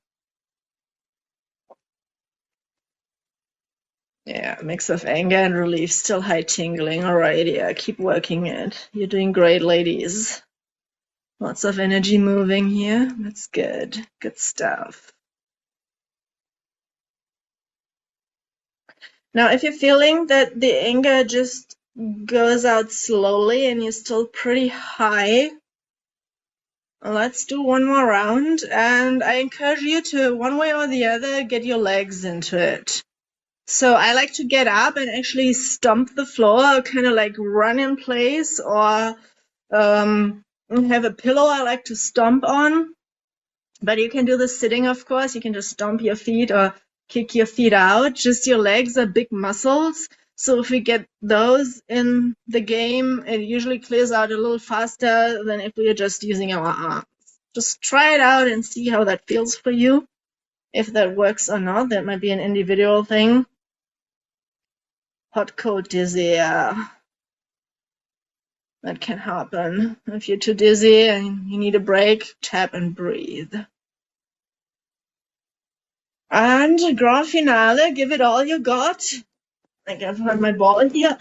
Yeah, mix of anger and relief, still high tingling. All right, yeah, keep working it. You're doing great, ladies. Lots of energy moving here. That's good. Good stuff. Now, if you're feeling that the anger just goes out slowly and you're still pretty high, let's do one more round. And I encourage you to, one way or the other, get your legs into it. So I like to get up and actually stomp the floor, kind of like run in place, or have a pillow I like to stomp on. But you can do this sitting, of course. You can just stomp your feet or kick your feet out. Just your legs are big muscles. So if we get those in the game, it usually clears out a little faster than if we are just using our arms. Just try it out and see how that feels for you. If that works or not, that might be an individual thing. Hot, cold, dizzy, that can happen. If you're too dizzy and you need a break, tap and breathe. And grand finale, give it all you got. I can find my ball here.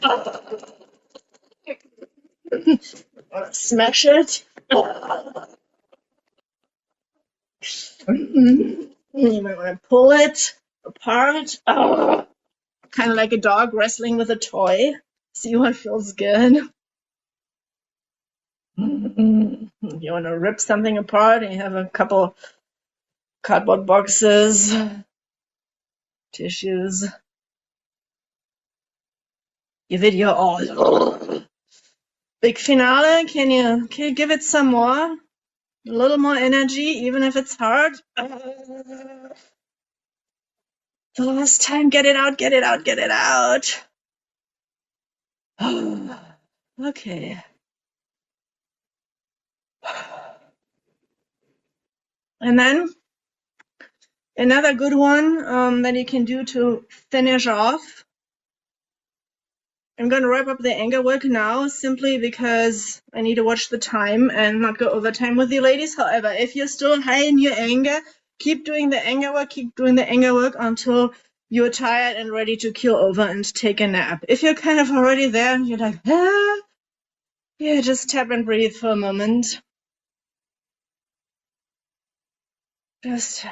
Smash it. You might want to pull it apart. Kind of like a dog wrestling with a toy. See what feels good. You want to rip something apart and you have a couple cardboard boxes, tissues. Give it your all. Big finale. Can you give it some more? A little more energy, even if it's hard. The last time, get it out, get it out, get it out. Okay. And then another good one that you can do to finish off. I'm going to wrap up the anger work now simply because I need to watch the time and not go overtime with you ladies. However, if you're still high in your anger, keep doing the anger work until you're tired and ready to keel over and take a nap. If you're kind of already there and you're like, yeah, just tap and breathe for a moment. Just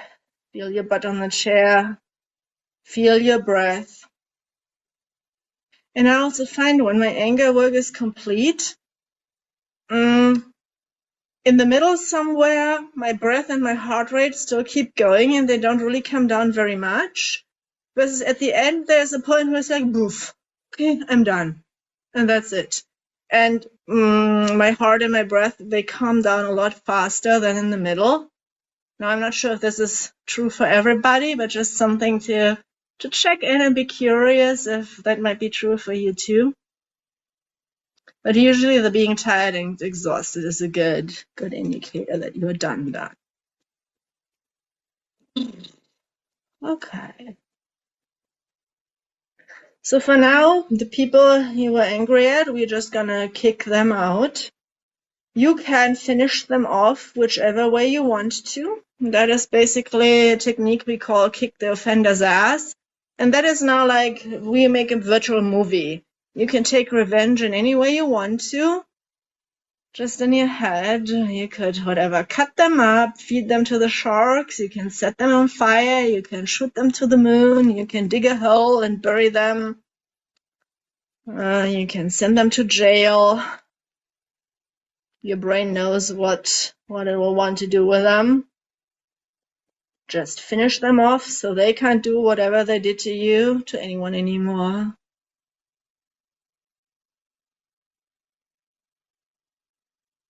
feel your butt on the chair. Feel your breath. And I also find when my anger work is complete, in the middle somewhere, my breath and my heart rate still keep going and they don't really come down very much. Versus at the end, there's a point where it's like, boof, okay, I'm done. And that's it. And my heart and my breath, they calm down a lot faster than in the middle. Now, I'm not sure if this is true for everybody, but just something to check in and be curious if that might be true for you too. But usually the being tired and exhausted is a good indicator that you're done. Okay. So for now, the people you were angry at, we're just gonna kick them out. You can finish them off whichever way you want to. That is basically a technique we call kick the offender's ass. And that is now like we make a virtual movie. You can take revenge in any way you want to. Just in your head, you could, whatever, cut them up, feed them to the sharks, you can set them on fire, you can shoot them to the moon, you can dig a hole and bury them, you can send them to jail. Your brain knows what it will want to do with them. Just finish them off so they can't do whatever they did to you to anyone anymore.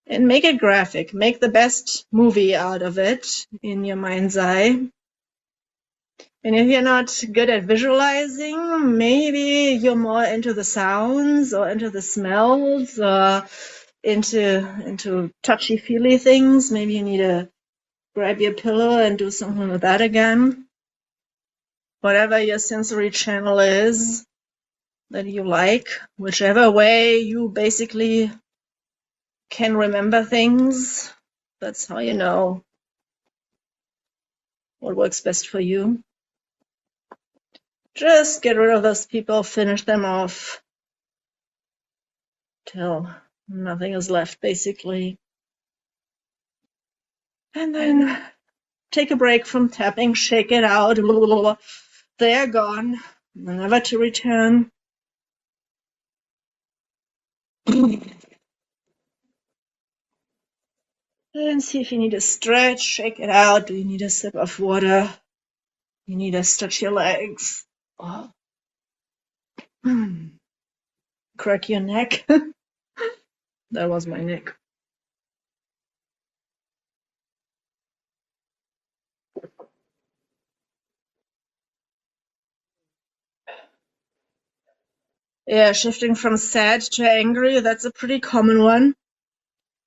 And make it graphic. Make the best movie out of it in your mind's eye. And if you're not good at visualizing, maybe you're more into the sounds or into the smells or into touchy-feely things. Maybe you need to grab your pillow and do something with that again. Whatever your sensory channel is that you like, whichever way you basically can remember things, that's how you know what works best for you. Just get rid of those people, finish them off till nothing is left, basically. And then take a break from tapping, shake it out. They're gone, never to return. And see if you need to stretch, shake it out. Do you need a sip of water? You need to stretch your legs. Oh. Crack your neck. That was my neck. Yeah, shifting from sad to angry, that's a pretty common one.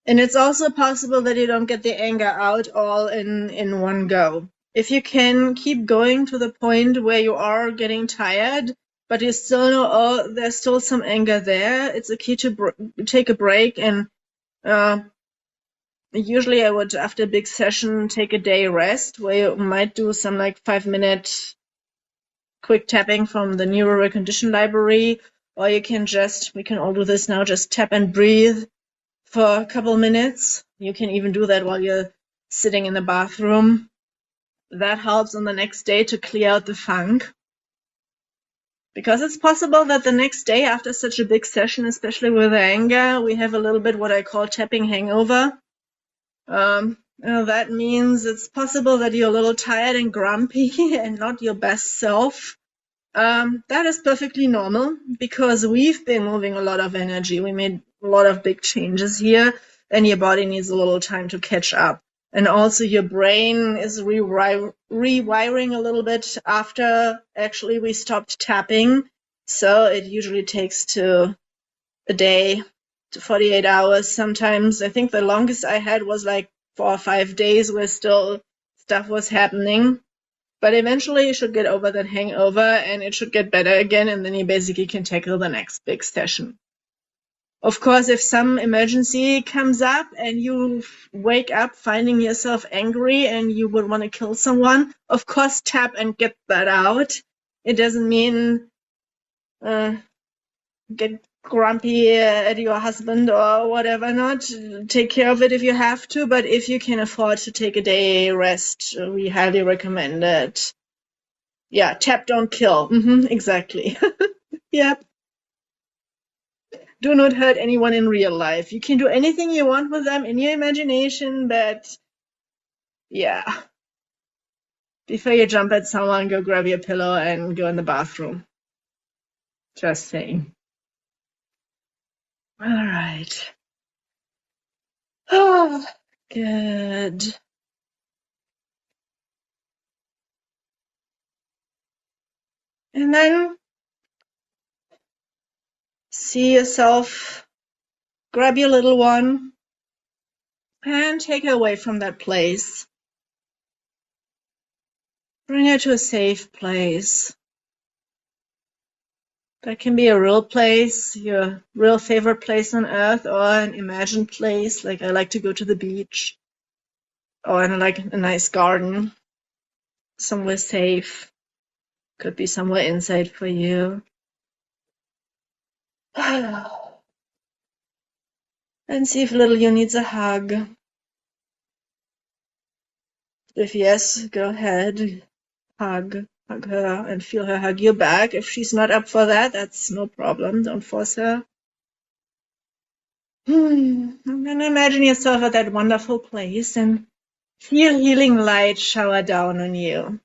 And it's also possible that you don't get the anger out all in one go. If you can keep going to the point where you are getting tired, but you still know, oh, there's still some anger there, it's a key to take a break. And usually I would, after a big session, take a day rest where you might do some like 5-minute quick tapping from the neural recognition library, or you can we can all do this now, just tap and breathe for a couple minutes. You can even do that while you're sitting in the bathroom. That helps on the next day to clear out the funk. Because it's possible that the next day after such a big session, especially with anger, we have a little bit what I call tapping hangover. That means it's possible that you're a little tired and grumpy and not your best self. That is perfectly normal because we've been moving a lot of energy. We made a lot of big changes here, and your body needs a little time to catch up. And also your brain is rewiring a little bit after actually we stopped tapping. So it usually takes to a day to 48 hours. Sometimes I think the longest I had was like 4 or 5 days where still stuff was happening. But eventually you should get over that hangover and it should get better again, and then you basically can tackle the next big session. Of course, if some emergency comes up and you wake up finding yourself angry and you would want to kill someone, of course tap and get that out. It doesn't mean get grumpy at your husband or whatever not. Take care of it if you have to, but if you can afford to take a day rest, we highly recommend it. Yeah, tap, don't kill. Exactly. Yep. Do not hurt anyone in real life. You can do anything you want with them in your imagination, but yeah. Before you jump at someone, go grab your pillow and go in the bathroom. Just saying. All right. Oh, good. And then see yourself, grab your little one, and take her away from that place. Bring her to a safe place. That can be a real place, your real favorite place on earth, or an imagined place, like I like to go to the beach, or like a nice garden, somewhere safe. Could be somewhere inside for you. And see if little you needs a hug. If yes, go ahead, hug her and feel her hug you back. If she's not up for that, that's no problem. Don't force her. And then imagine yourself at that wonderful place and feel healing light shower down on you.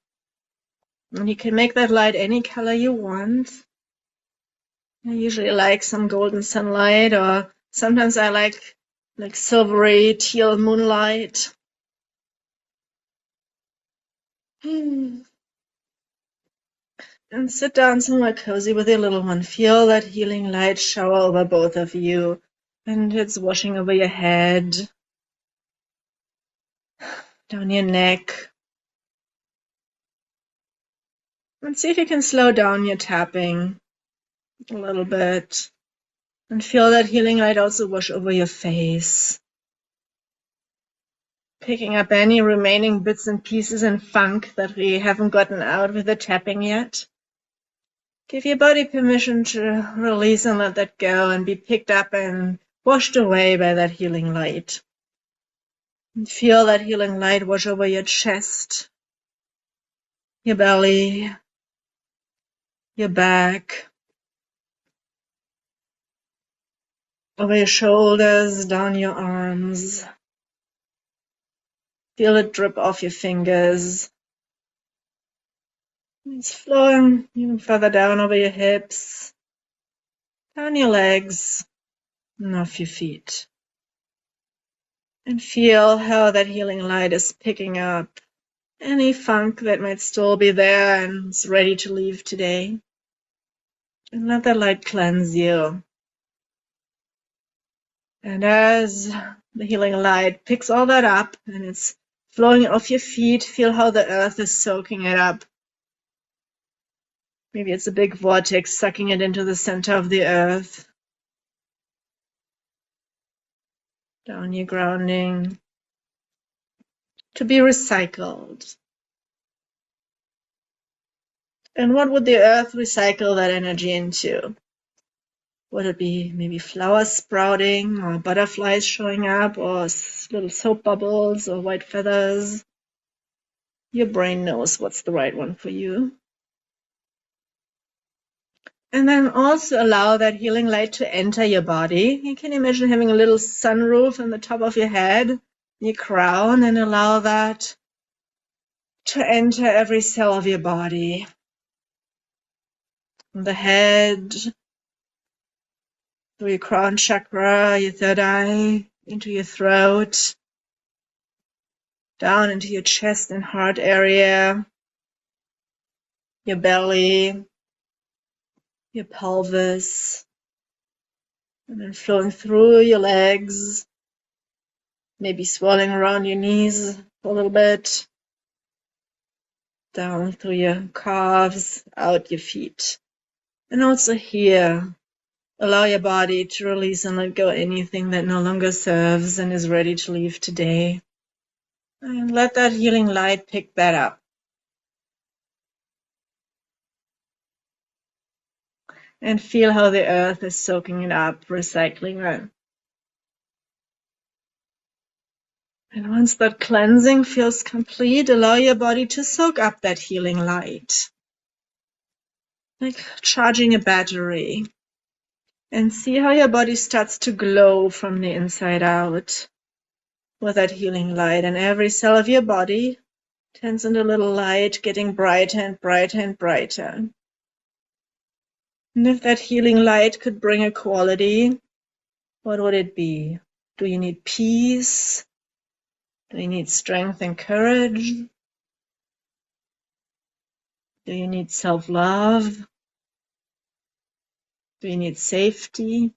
And you can make that light any color you want. I usually like some golden sunlight, or sometimes I like silvery teal moonlight. And sit down somewhere cozy with your little one. Feel that healing light shower over both of you. And it's washing over your head, down your neck. And see if you can slow down your tapping a little bit. And feel that healing light also wash over your face. Picking up any remaining bits and pieces and funk that we haven't gotten out with the tapping yet. Give your body permission to release and let that go and be picked up and washed away by that healing light. And feel that healing light wash over your chest, your belly, your back, over your shoulders, down your arms. Feel it drip off your fingers. It's flowing even further down over your hips, down your legs, and off your feet. And feel how that healing light is picking up any funk that might still be there and is ready to leave today. And let that light cleanse you. And as the healing light picks all that up and it's flowing off your feet, feel how the earth is soaking it up. Maybe it's a big vortex sucking it into the center of the earth. Down your grounding. To be recycled. And what would the earth recycle that energy into? Would it be maybe flowers sprouting, or butterflies showing up, or little soap bubbles, or white feathers? Your brain knows what's the right one for you. And then also allow that healing light to enter your body. You can imagine having a little sunroof on the top of your head, your crown, and allow that to enter every cell of your body. From the head, through your crown chakra, your third eye, into your throat, down into your chest and heart area, your belly, your pelvis, and then flowing through your legs, maybe swirling around your knees a little bit, down through your calves, out your feet. And also here, allow your body to release and let go anything that no longer serves and is ready to leave today. And let that healing light pick that up. And feel how the earth is soaking it up, recycling it. And once that cleansing feels complete, allow your body to soak up that healing light. Like charging a battery. And see how your body starts to glow from the inside out with that healing light. And every cell of your body turns into a little light, getting brighter and brighter and brighter. And if that healing light could bring a quality, what would it be? Do you need peace? Do you need strength and courage? Do you need self-love? Do you need safety?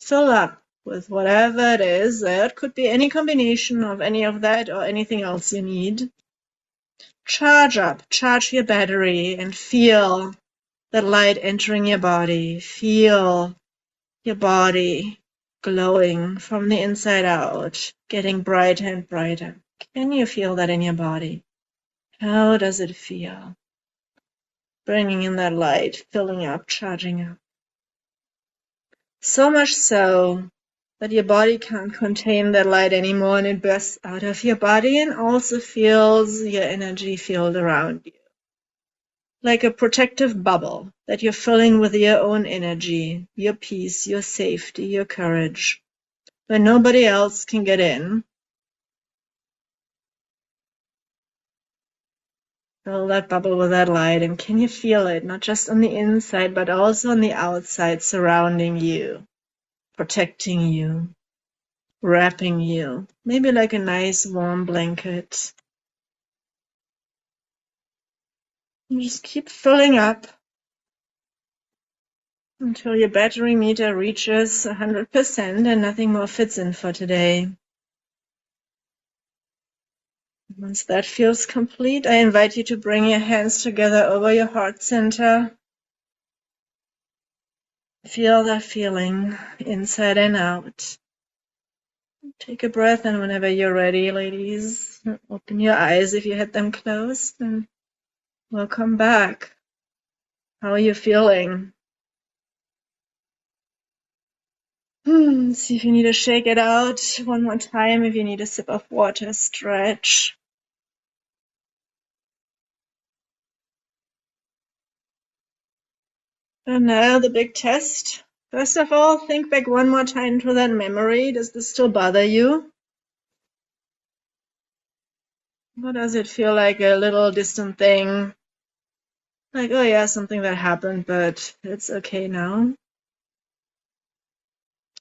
Fill up with whatever it is. It could be any combination of any of that or anything else you need. Charge up, charge your battery, and feel the light entering your body. Feel your body glowing from the inside out, getting brighter and brighter. Can you feel that in your body? How does it feel? Bringing in that light, filling up, charging up. So much so that your body can't contain that light anymore and it bursts out of your body and also feels your energy field around you. Like a protective bubble that you're filling with your own energy, your peace, your safety, your courage, where nobody else can get in. Fill that bubble with that light, and can you feel it, not just on the inside, but also on the outside, surrounding you, protecting you, wrapping you, maybe like a nice warm blanket. And just keep filling up until your battery meter reaches 100% and nothing more fits in for today. Once that feels complete, I invite you to bring your hands together over your heart center. Feel that feeling inside and out. Take a breath, and whenever you're ready, ladies, open your eyes if you had them closed, and welcome back. How are you feeling? See if you need to shake it out one more time, if you need a sip of water, stretch. And now the big test. First of all, think back one more time to that memory. Does this still bother you? Or does it feel like a little distant thing? Like, oh yeah, something that happened, but it's okay now.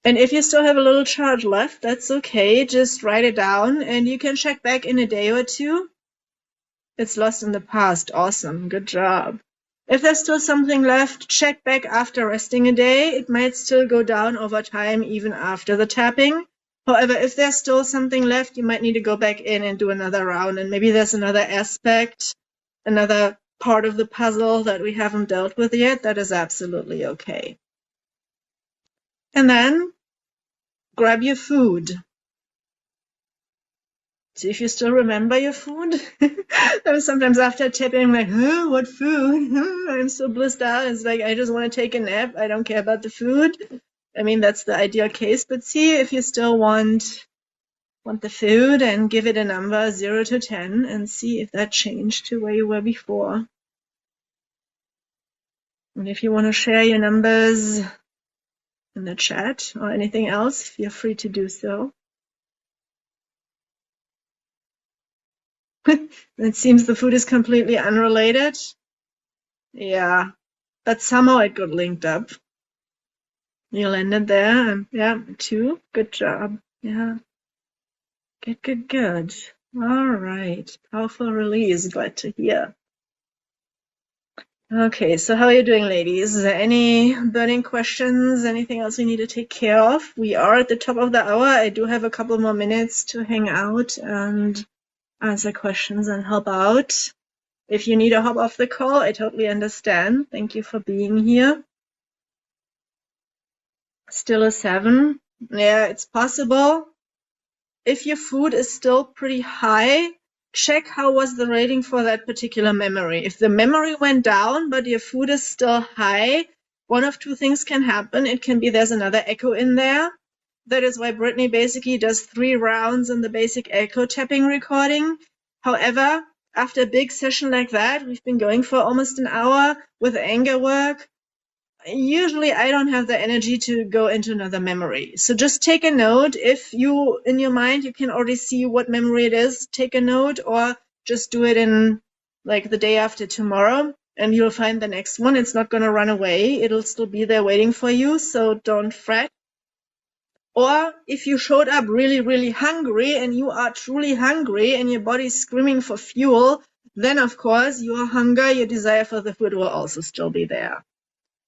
And if you still have a little charge left, that's okay. Just write it down and you can check back in a day or two. It's lost in the past. Awesome. Good job. If there's still something left, check back after resting a day. It might still go down over time, even after the tapping. However, if there's still something left, you might need to go back in and do another round. And maybe there's another aspect, another part of the puzzle that we haven't dealt with yet. That is absolutely okay. And then grab your food. See if you still remember your food. Sometimes after tapping, I'm like, huh, what food? I'm so blissed out. It's like, I just want to take a nap. I don't care about the food. I mean, that's the ideal case. But see if you still want the food and give it a number 0 to 10 and see if that changed to where you were before. And if you want to share your numbers in the chat or anything else, feel free to do so. It seems the food is completely unrelated. Yeah, but somehow it got linked up. You landed there, and yeah, 2. Good job. Yeah. Good. All right. Powerful release. Glad to hear. Okay, so how are you doing, ladies? Is there any burning questions? Anything else we need to take care of? We are at the top of the hour. I do have a couple more minutes to hang out and answer questions and help out. If you need to hop off the call, I totally understand. Thank you for being here. Still a 7. Yeah, it's possible. If your food is still pretty high, check how was the rating for that particular memory. If the memory went down, but your food is still high, one of 2 things can happen. It can be there's another echo in there. That is why Brittany basically does 3 rounds in the basic echo tapping recording. However, after a big session like that, we've been going for almost an hour with anger work. usually I don't have the energy to go into another memory. So just take a note. If you, in your mind, you can already see what memory it is, take a note, or just do it in like the day after tomorrow, and you'll find the next one. It's not going to run away. It'll still be there waiting for you, so don't fret. Or if you showed up really, really hungry and you are truly hungry and your body's screaming for fuel, then of course your hunger, your desire for the food will also still be there.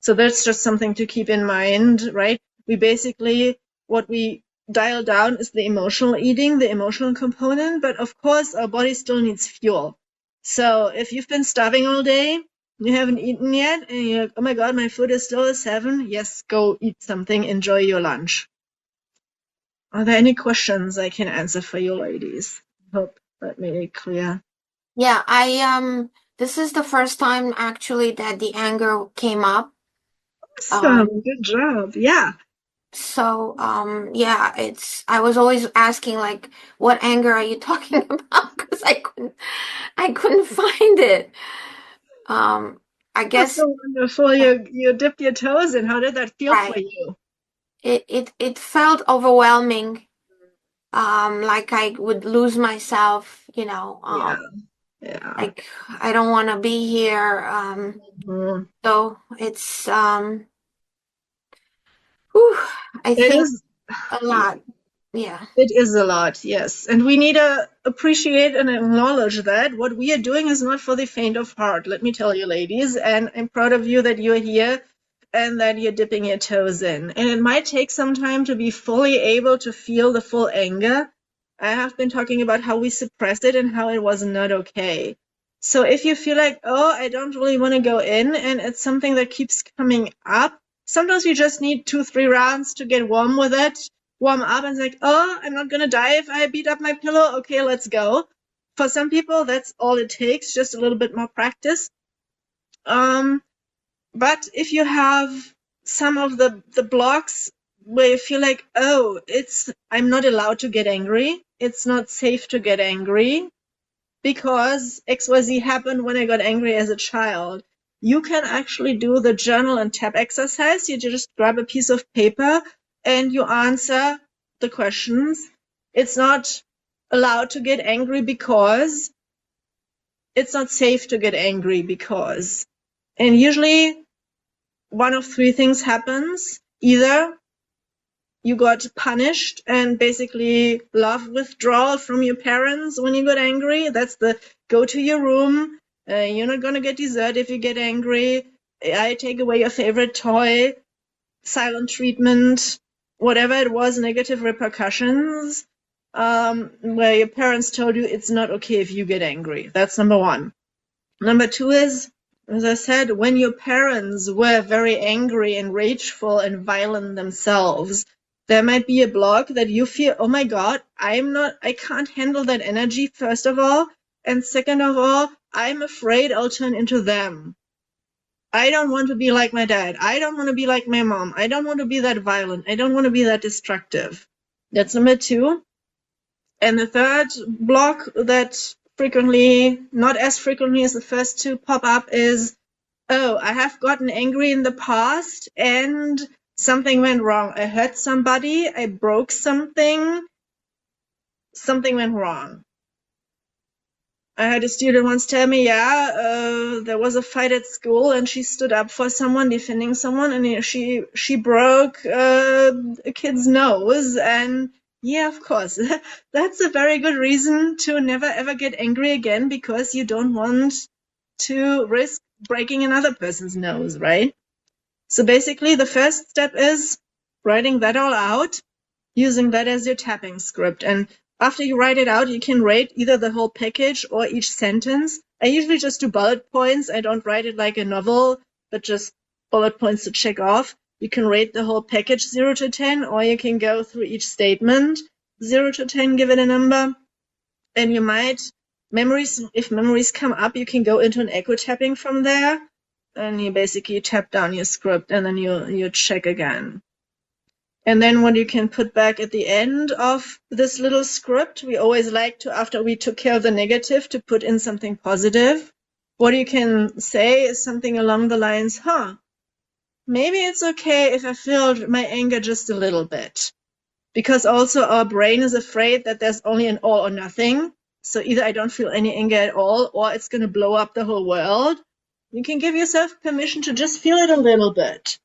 So that's just something to keep in mind, right? We basically, what we dial down is the emotional eating, the emotional component, but of course our body still needs fuel. So if you've been starving all day, you haven't eaten yet, and you're like, oh my God, my food is still at 7, yes, go eat something, enjoy your lunch. Are there any questions I can answer for you ladies? Hope that made it clear. Yeah, this is the first time actually that the anger came up. Awesome, good job. Yeah. So, yeah, I was always asking like, what anger are you talking about? Because I couldn't find it. I That's guess, so wonderful. You dipped your toes in. How did that feel for right. you? It felt overwhelming. Like I would lose myself, Yeah. Yeah. like I don't want to be here. Mhm. So it's, whew, I It think is. a lot. Yeah. It is a lot, yes. And we need to appreciate and acknowledge that what we are doing is not for the faint of heart, let me tell you, ladies. And I'm proud of you that you're here and that you're dipping your toes in. And it might take some time to be fully able to feel the full anger. I have been talking about how we suppress it and how it was not okay. So if you feel like, oh, I don't really want to go in, and it's something that keeps coming up, sometimes you just need 2, 3 rounds to get warm with it, warm up, and like, oh, I'm not gonna die if I beat up my pillow. Okay, let's go. For some people, that's all it takes, just a little bit more practice. But if you have some of the blocks where you feel like, oh, I'm not allowed to get angry, it's not safe to get angry because XYZ happened when I got angry as a child, you can actually do the journal and tab exercise. You just grab a piece of paper and you answer the questions. It's not allowed to get angry because, it's not safe to get angry because. And usually one of 3 things happens. Either you got punished and basically love withdrawal from your parents when you got angry. That's the go to your room. You're not going to get dessert if you get angry. I take away your favorite toy. Silent treatment. Whatever it was, negative repercussions. Where your parents told you it's not okay if you get angry. That's number 1. Number 2 is, as I said, when your parents were very angry and rageful and violent themselves, there might be a block that you feel, oh my God, I can't handle that energy, first of all. And second of all, I'm afraid I'll turn into them. I don't want to be like my dad. I don't want to be like my mom. I don't want to be that violent. I don't want to be that destructive. That's number 2. And the third block that frequently, not as frequently as the first 2 pop up is, oh, I have gotten angry in the past and something went wrong. I hurt somebody, I broke something went wrong. I had a student once tell me, there was a fight at school and she stood up for someone, defending someone, and she broke a kid's nose. And yeah, of course, that's a very good reason to never ever get angry again, because you don't want to risk breaking another person's nose, right? So basically, the first step is writing that all out, using that as your tapping script. And after you write it out, you can rate either the whole package or each sentence. I usually just do bullet points. I don't write it like a novel, but just bullet points to check off. You can rate the whole package 0 to 10, or you can go through each statement 0 to 10, give it a number. And you might, if memories come up, you can go into an echo tapping from there. And you basically tap down your script and then you check again. And then what you can put back at the end of this little script, we always like to, after we took care of the negative, to put in something positive. What you can say is something along the lines, maybe it's okay if I feel my anger just a little bit. Because also our brain is afraid that there's only an all or nothing. So either I don't feel any anger at all, or it's going to blow up the whole world. You can give yourself permission to just feel it a little bit.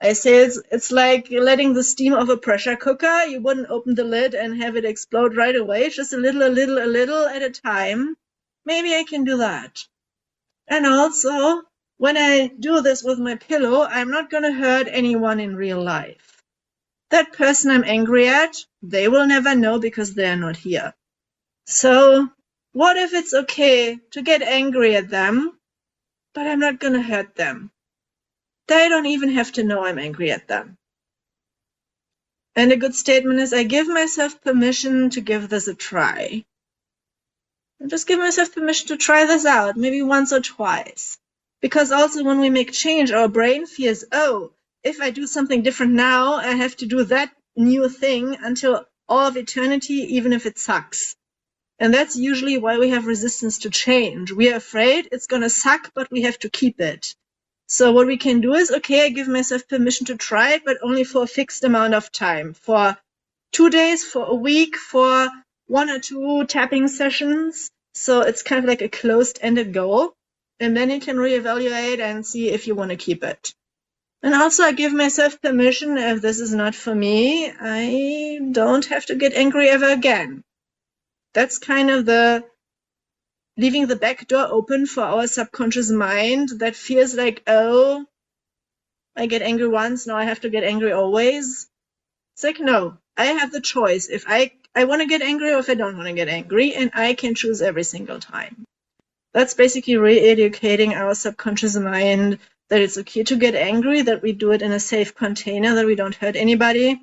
I say it's like letting the steam of a pressure cooker. You wouldn't open the lid and have it explode right away. Just a little at a time. Maybe I can do that. And also, when I do this with my pillow, I'm not going to hurt anyone in real life. That person I'm angry at, they will never know because they're not here. So, what if it's okay to get angry at them, but I'm not going to hurt them? They don't even have to know I'm angry at them. And a good statement is, I give myself permission to give this a try. I just give myself permission to try this out, maybe once or twice. Because also when we make change, our brain fears, oh, if I do something different now, I have to do that new thing until all of eternity, even if it sucks. And that's usually why we have resistance to change. We are afraid it's going to suck, but we have to keep it. So what we can do is, okay, I give myself permission to try it, but only for a fixed amount of time. For 2 days, for a week, for 1 or 2 tapping sessions. So it's kind of like a closed-ended goal. And then you can reevaluate and see if you want to keep it. And also I give myself permission, if this is not for me, I don't have to get angry ever again. That's kind of the leaving the back door open for our subconscious mind that feels like, oh, I get angry once, now I have to get angry always. It's like, no, I have the choice. If I want to get angry or if I don't want to get angry, and I can choose every single time. That's basically re-educating our subconscious mind that it's okay to get angry, that we do it in a safe container, that we don't hurt anybody,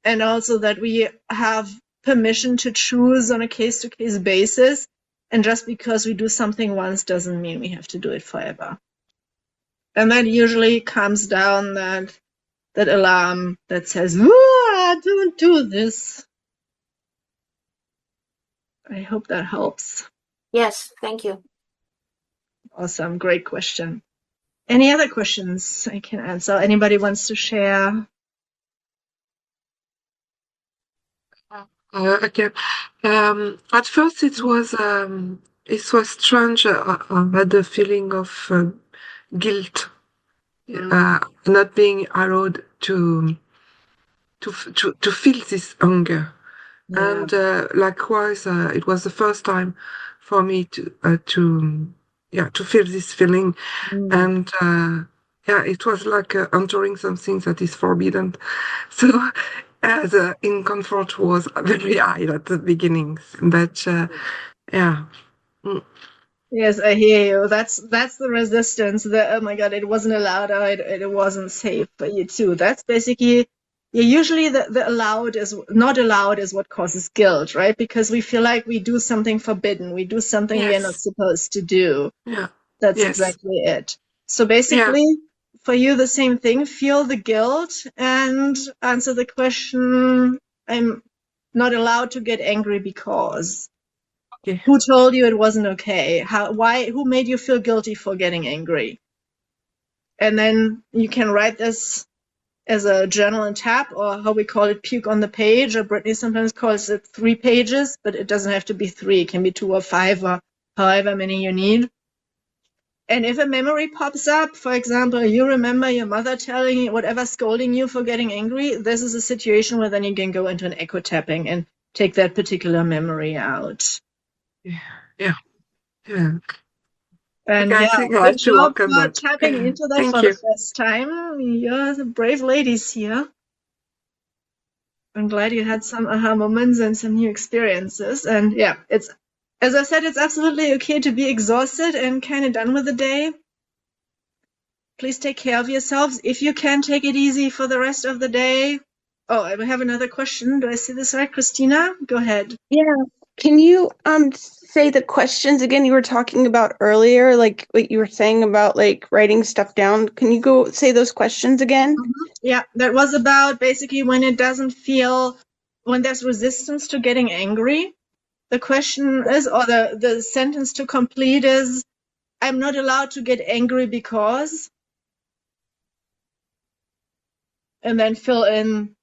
and also that we have permission to choose on a case-to-case basis. And just because we do something once doesn't mean we have to do it forever. And that usually comes down that alarm that says, don't do this. I hope that helps. Yes, thank you. Awesome, great question. Any other questions I can answer? Anybody wants to share? Okay. At first, it was strange. I had the feeling of guilt, not being allowed to feel this anger, and likewise, it was the first time for me to feel this feeling, and it was like entering something that is forbidden. So. The discomfort was very high at the beginnings, but Yes, I hear you. That's the resistance. Oh my God, it wasn't allowed. It wasn't safe for you too. That's basically, usually the allowed is not allowed is what causes guilt, right? Because we feel like we do something forbidden. We do something we are not supposed to do. Yeah. That's exactly it. So basically, for you, the same thing. Feel the guilt and answer the question, I'm not allowed to get angry because. Okay. Who told you it wasn't okay? Who made you feel guilty for getting angry? And then you can write this as a journal and tap, or how we call it, puke on the page, or Brittany sometimes calls it 3 pages, but it doesn't have to be 3. It can be 2 or 5 or however many you need. And if a memory pops up, for example, you remember your mother telling you, whatever, scolding you for getting angry, this is a situation where then you can go into an echo tapping and take that particular memory out. Yeah. And I think I good have to job work on for that. tapping into that Thank for you. the first time. You're the brave ladies here. I'm glad you had some aha moments and some new experiences. And it's, as I said, it's absolutely okay to be exhausted and kind of done with the day. Please take care of yourselves. If you can, take it easy for the rest of the day. Oh, I have another question. Do I see this right? Christina, go ahead. Yeah. Can you say the questions again you were talking about earlier, like what you were saying about like writing stuff down? Can you go say those questions again? Yeah, that was about basically when it doesn't feel, when there's resistance to getting angry. The question is, or the sentence to complete is, I'm not allowed to get angry because. and then fill in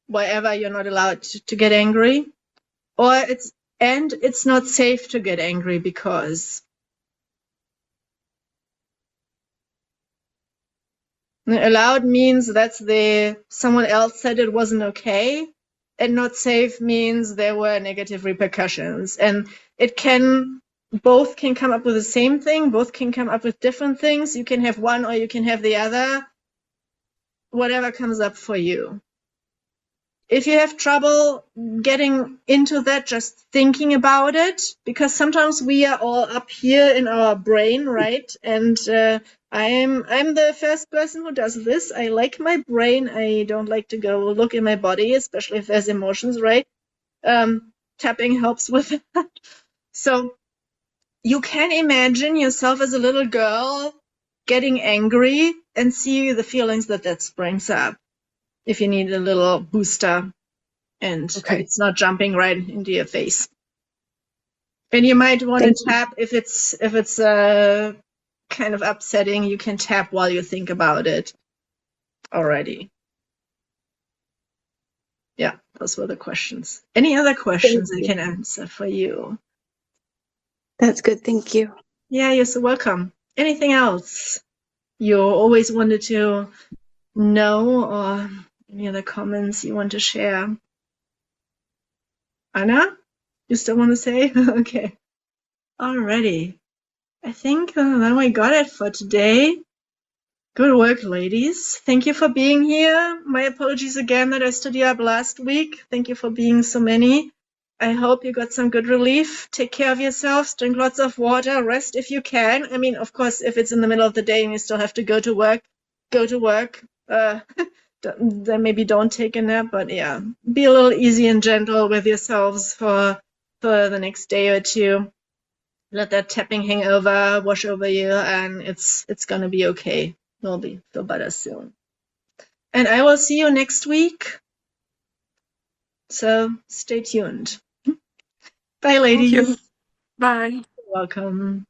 wherever you're not allowed to get angry. Or it's not safe to get angry because. Allowed means someone else said it wasn't okay, and not safe means there were negative repercussions. And both can come up with the same thing, both can come up with different things. You can have one or you can have the other, whatever comes up for you. If you have trouble getting into that, just thinking about it, because sometimes we are all up here in our brain, right? And I'm the first person who does this. I like my brain. I don't like to go look in my body, especially if there's emotions, right? Tapping helps with that. So you can imagine yourself as a little girl getting angry and see the feelings that brings up. If you need a little booster and it's not jumping right into your face. And you might want to tap if it's kind of upsetting, you can tap while you think about it already. Yeah, those were the questions. Any other questions I can answer for you? That's good. Thank you. Yeah, you're so welcome. Anything else you always wanted to know, or any other comments you want to share? Anna, you still want to say? Okay. Alrighty. I think then we got it for today. Good work, ladies. Thank you for being here. My apologies again that I stood you up last week. Thank you for being so many. I hope you got some good relief. Take care of yourselves. Drink lots of water. Rest if you can. I mean, of course, if it's in the middle of the day and you still have to go to work, go to work. Then maybe don't take a nap. But yeah, be a little easy and gentle with yourselves for the next day or two. Let that tapping hangover wash over you, and it's gonna be okay. You'll feel better soon. And I will see you next week. So stay tuned. Bye, ladies. Thank you. Bye. You're welcome.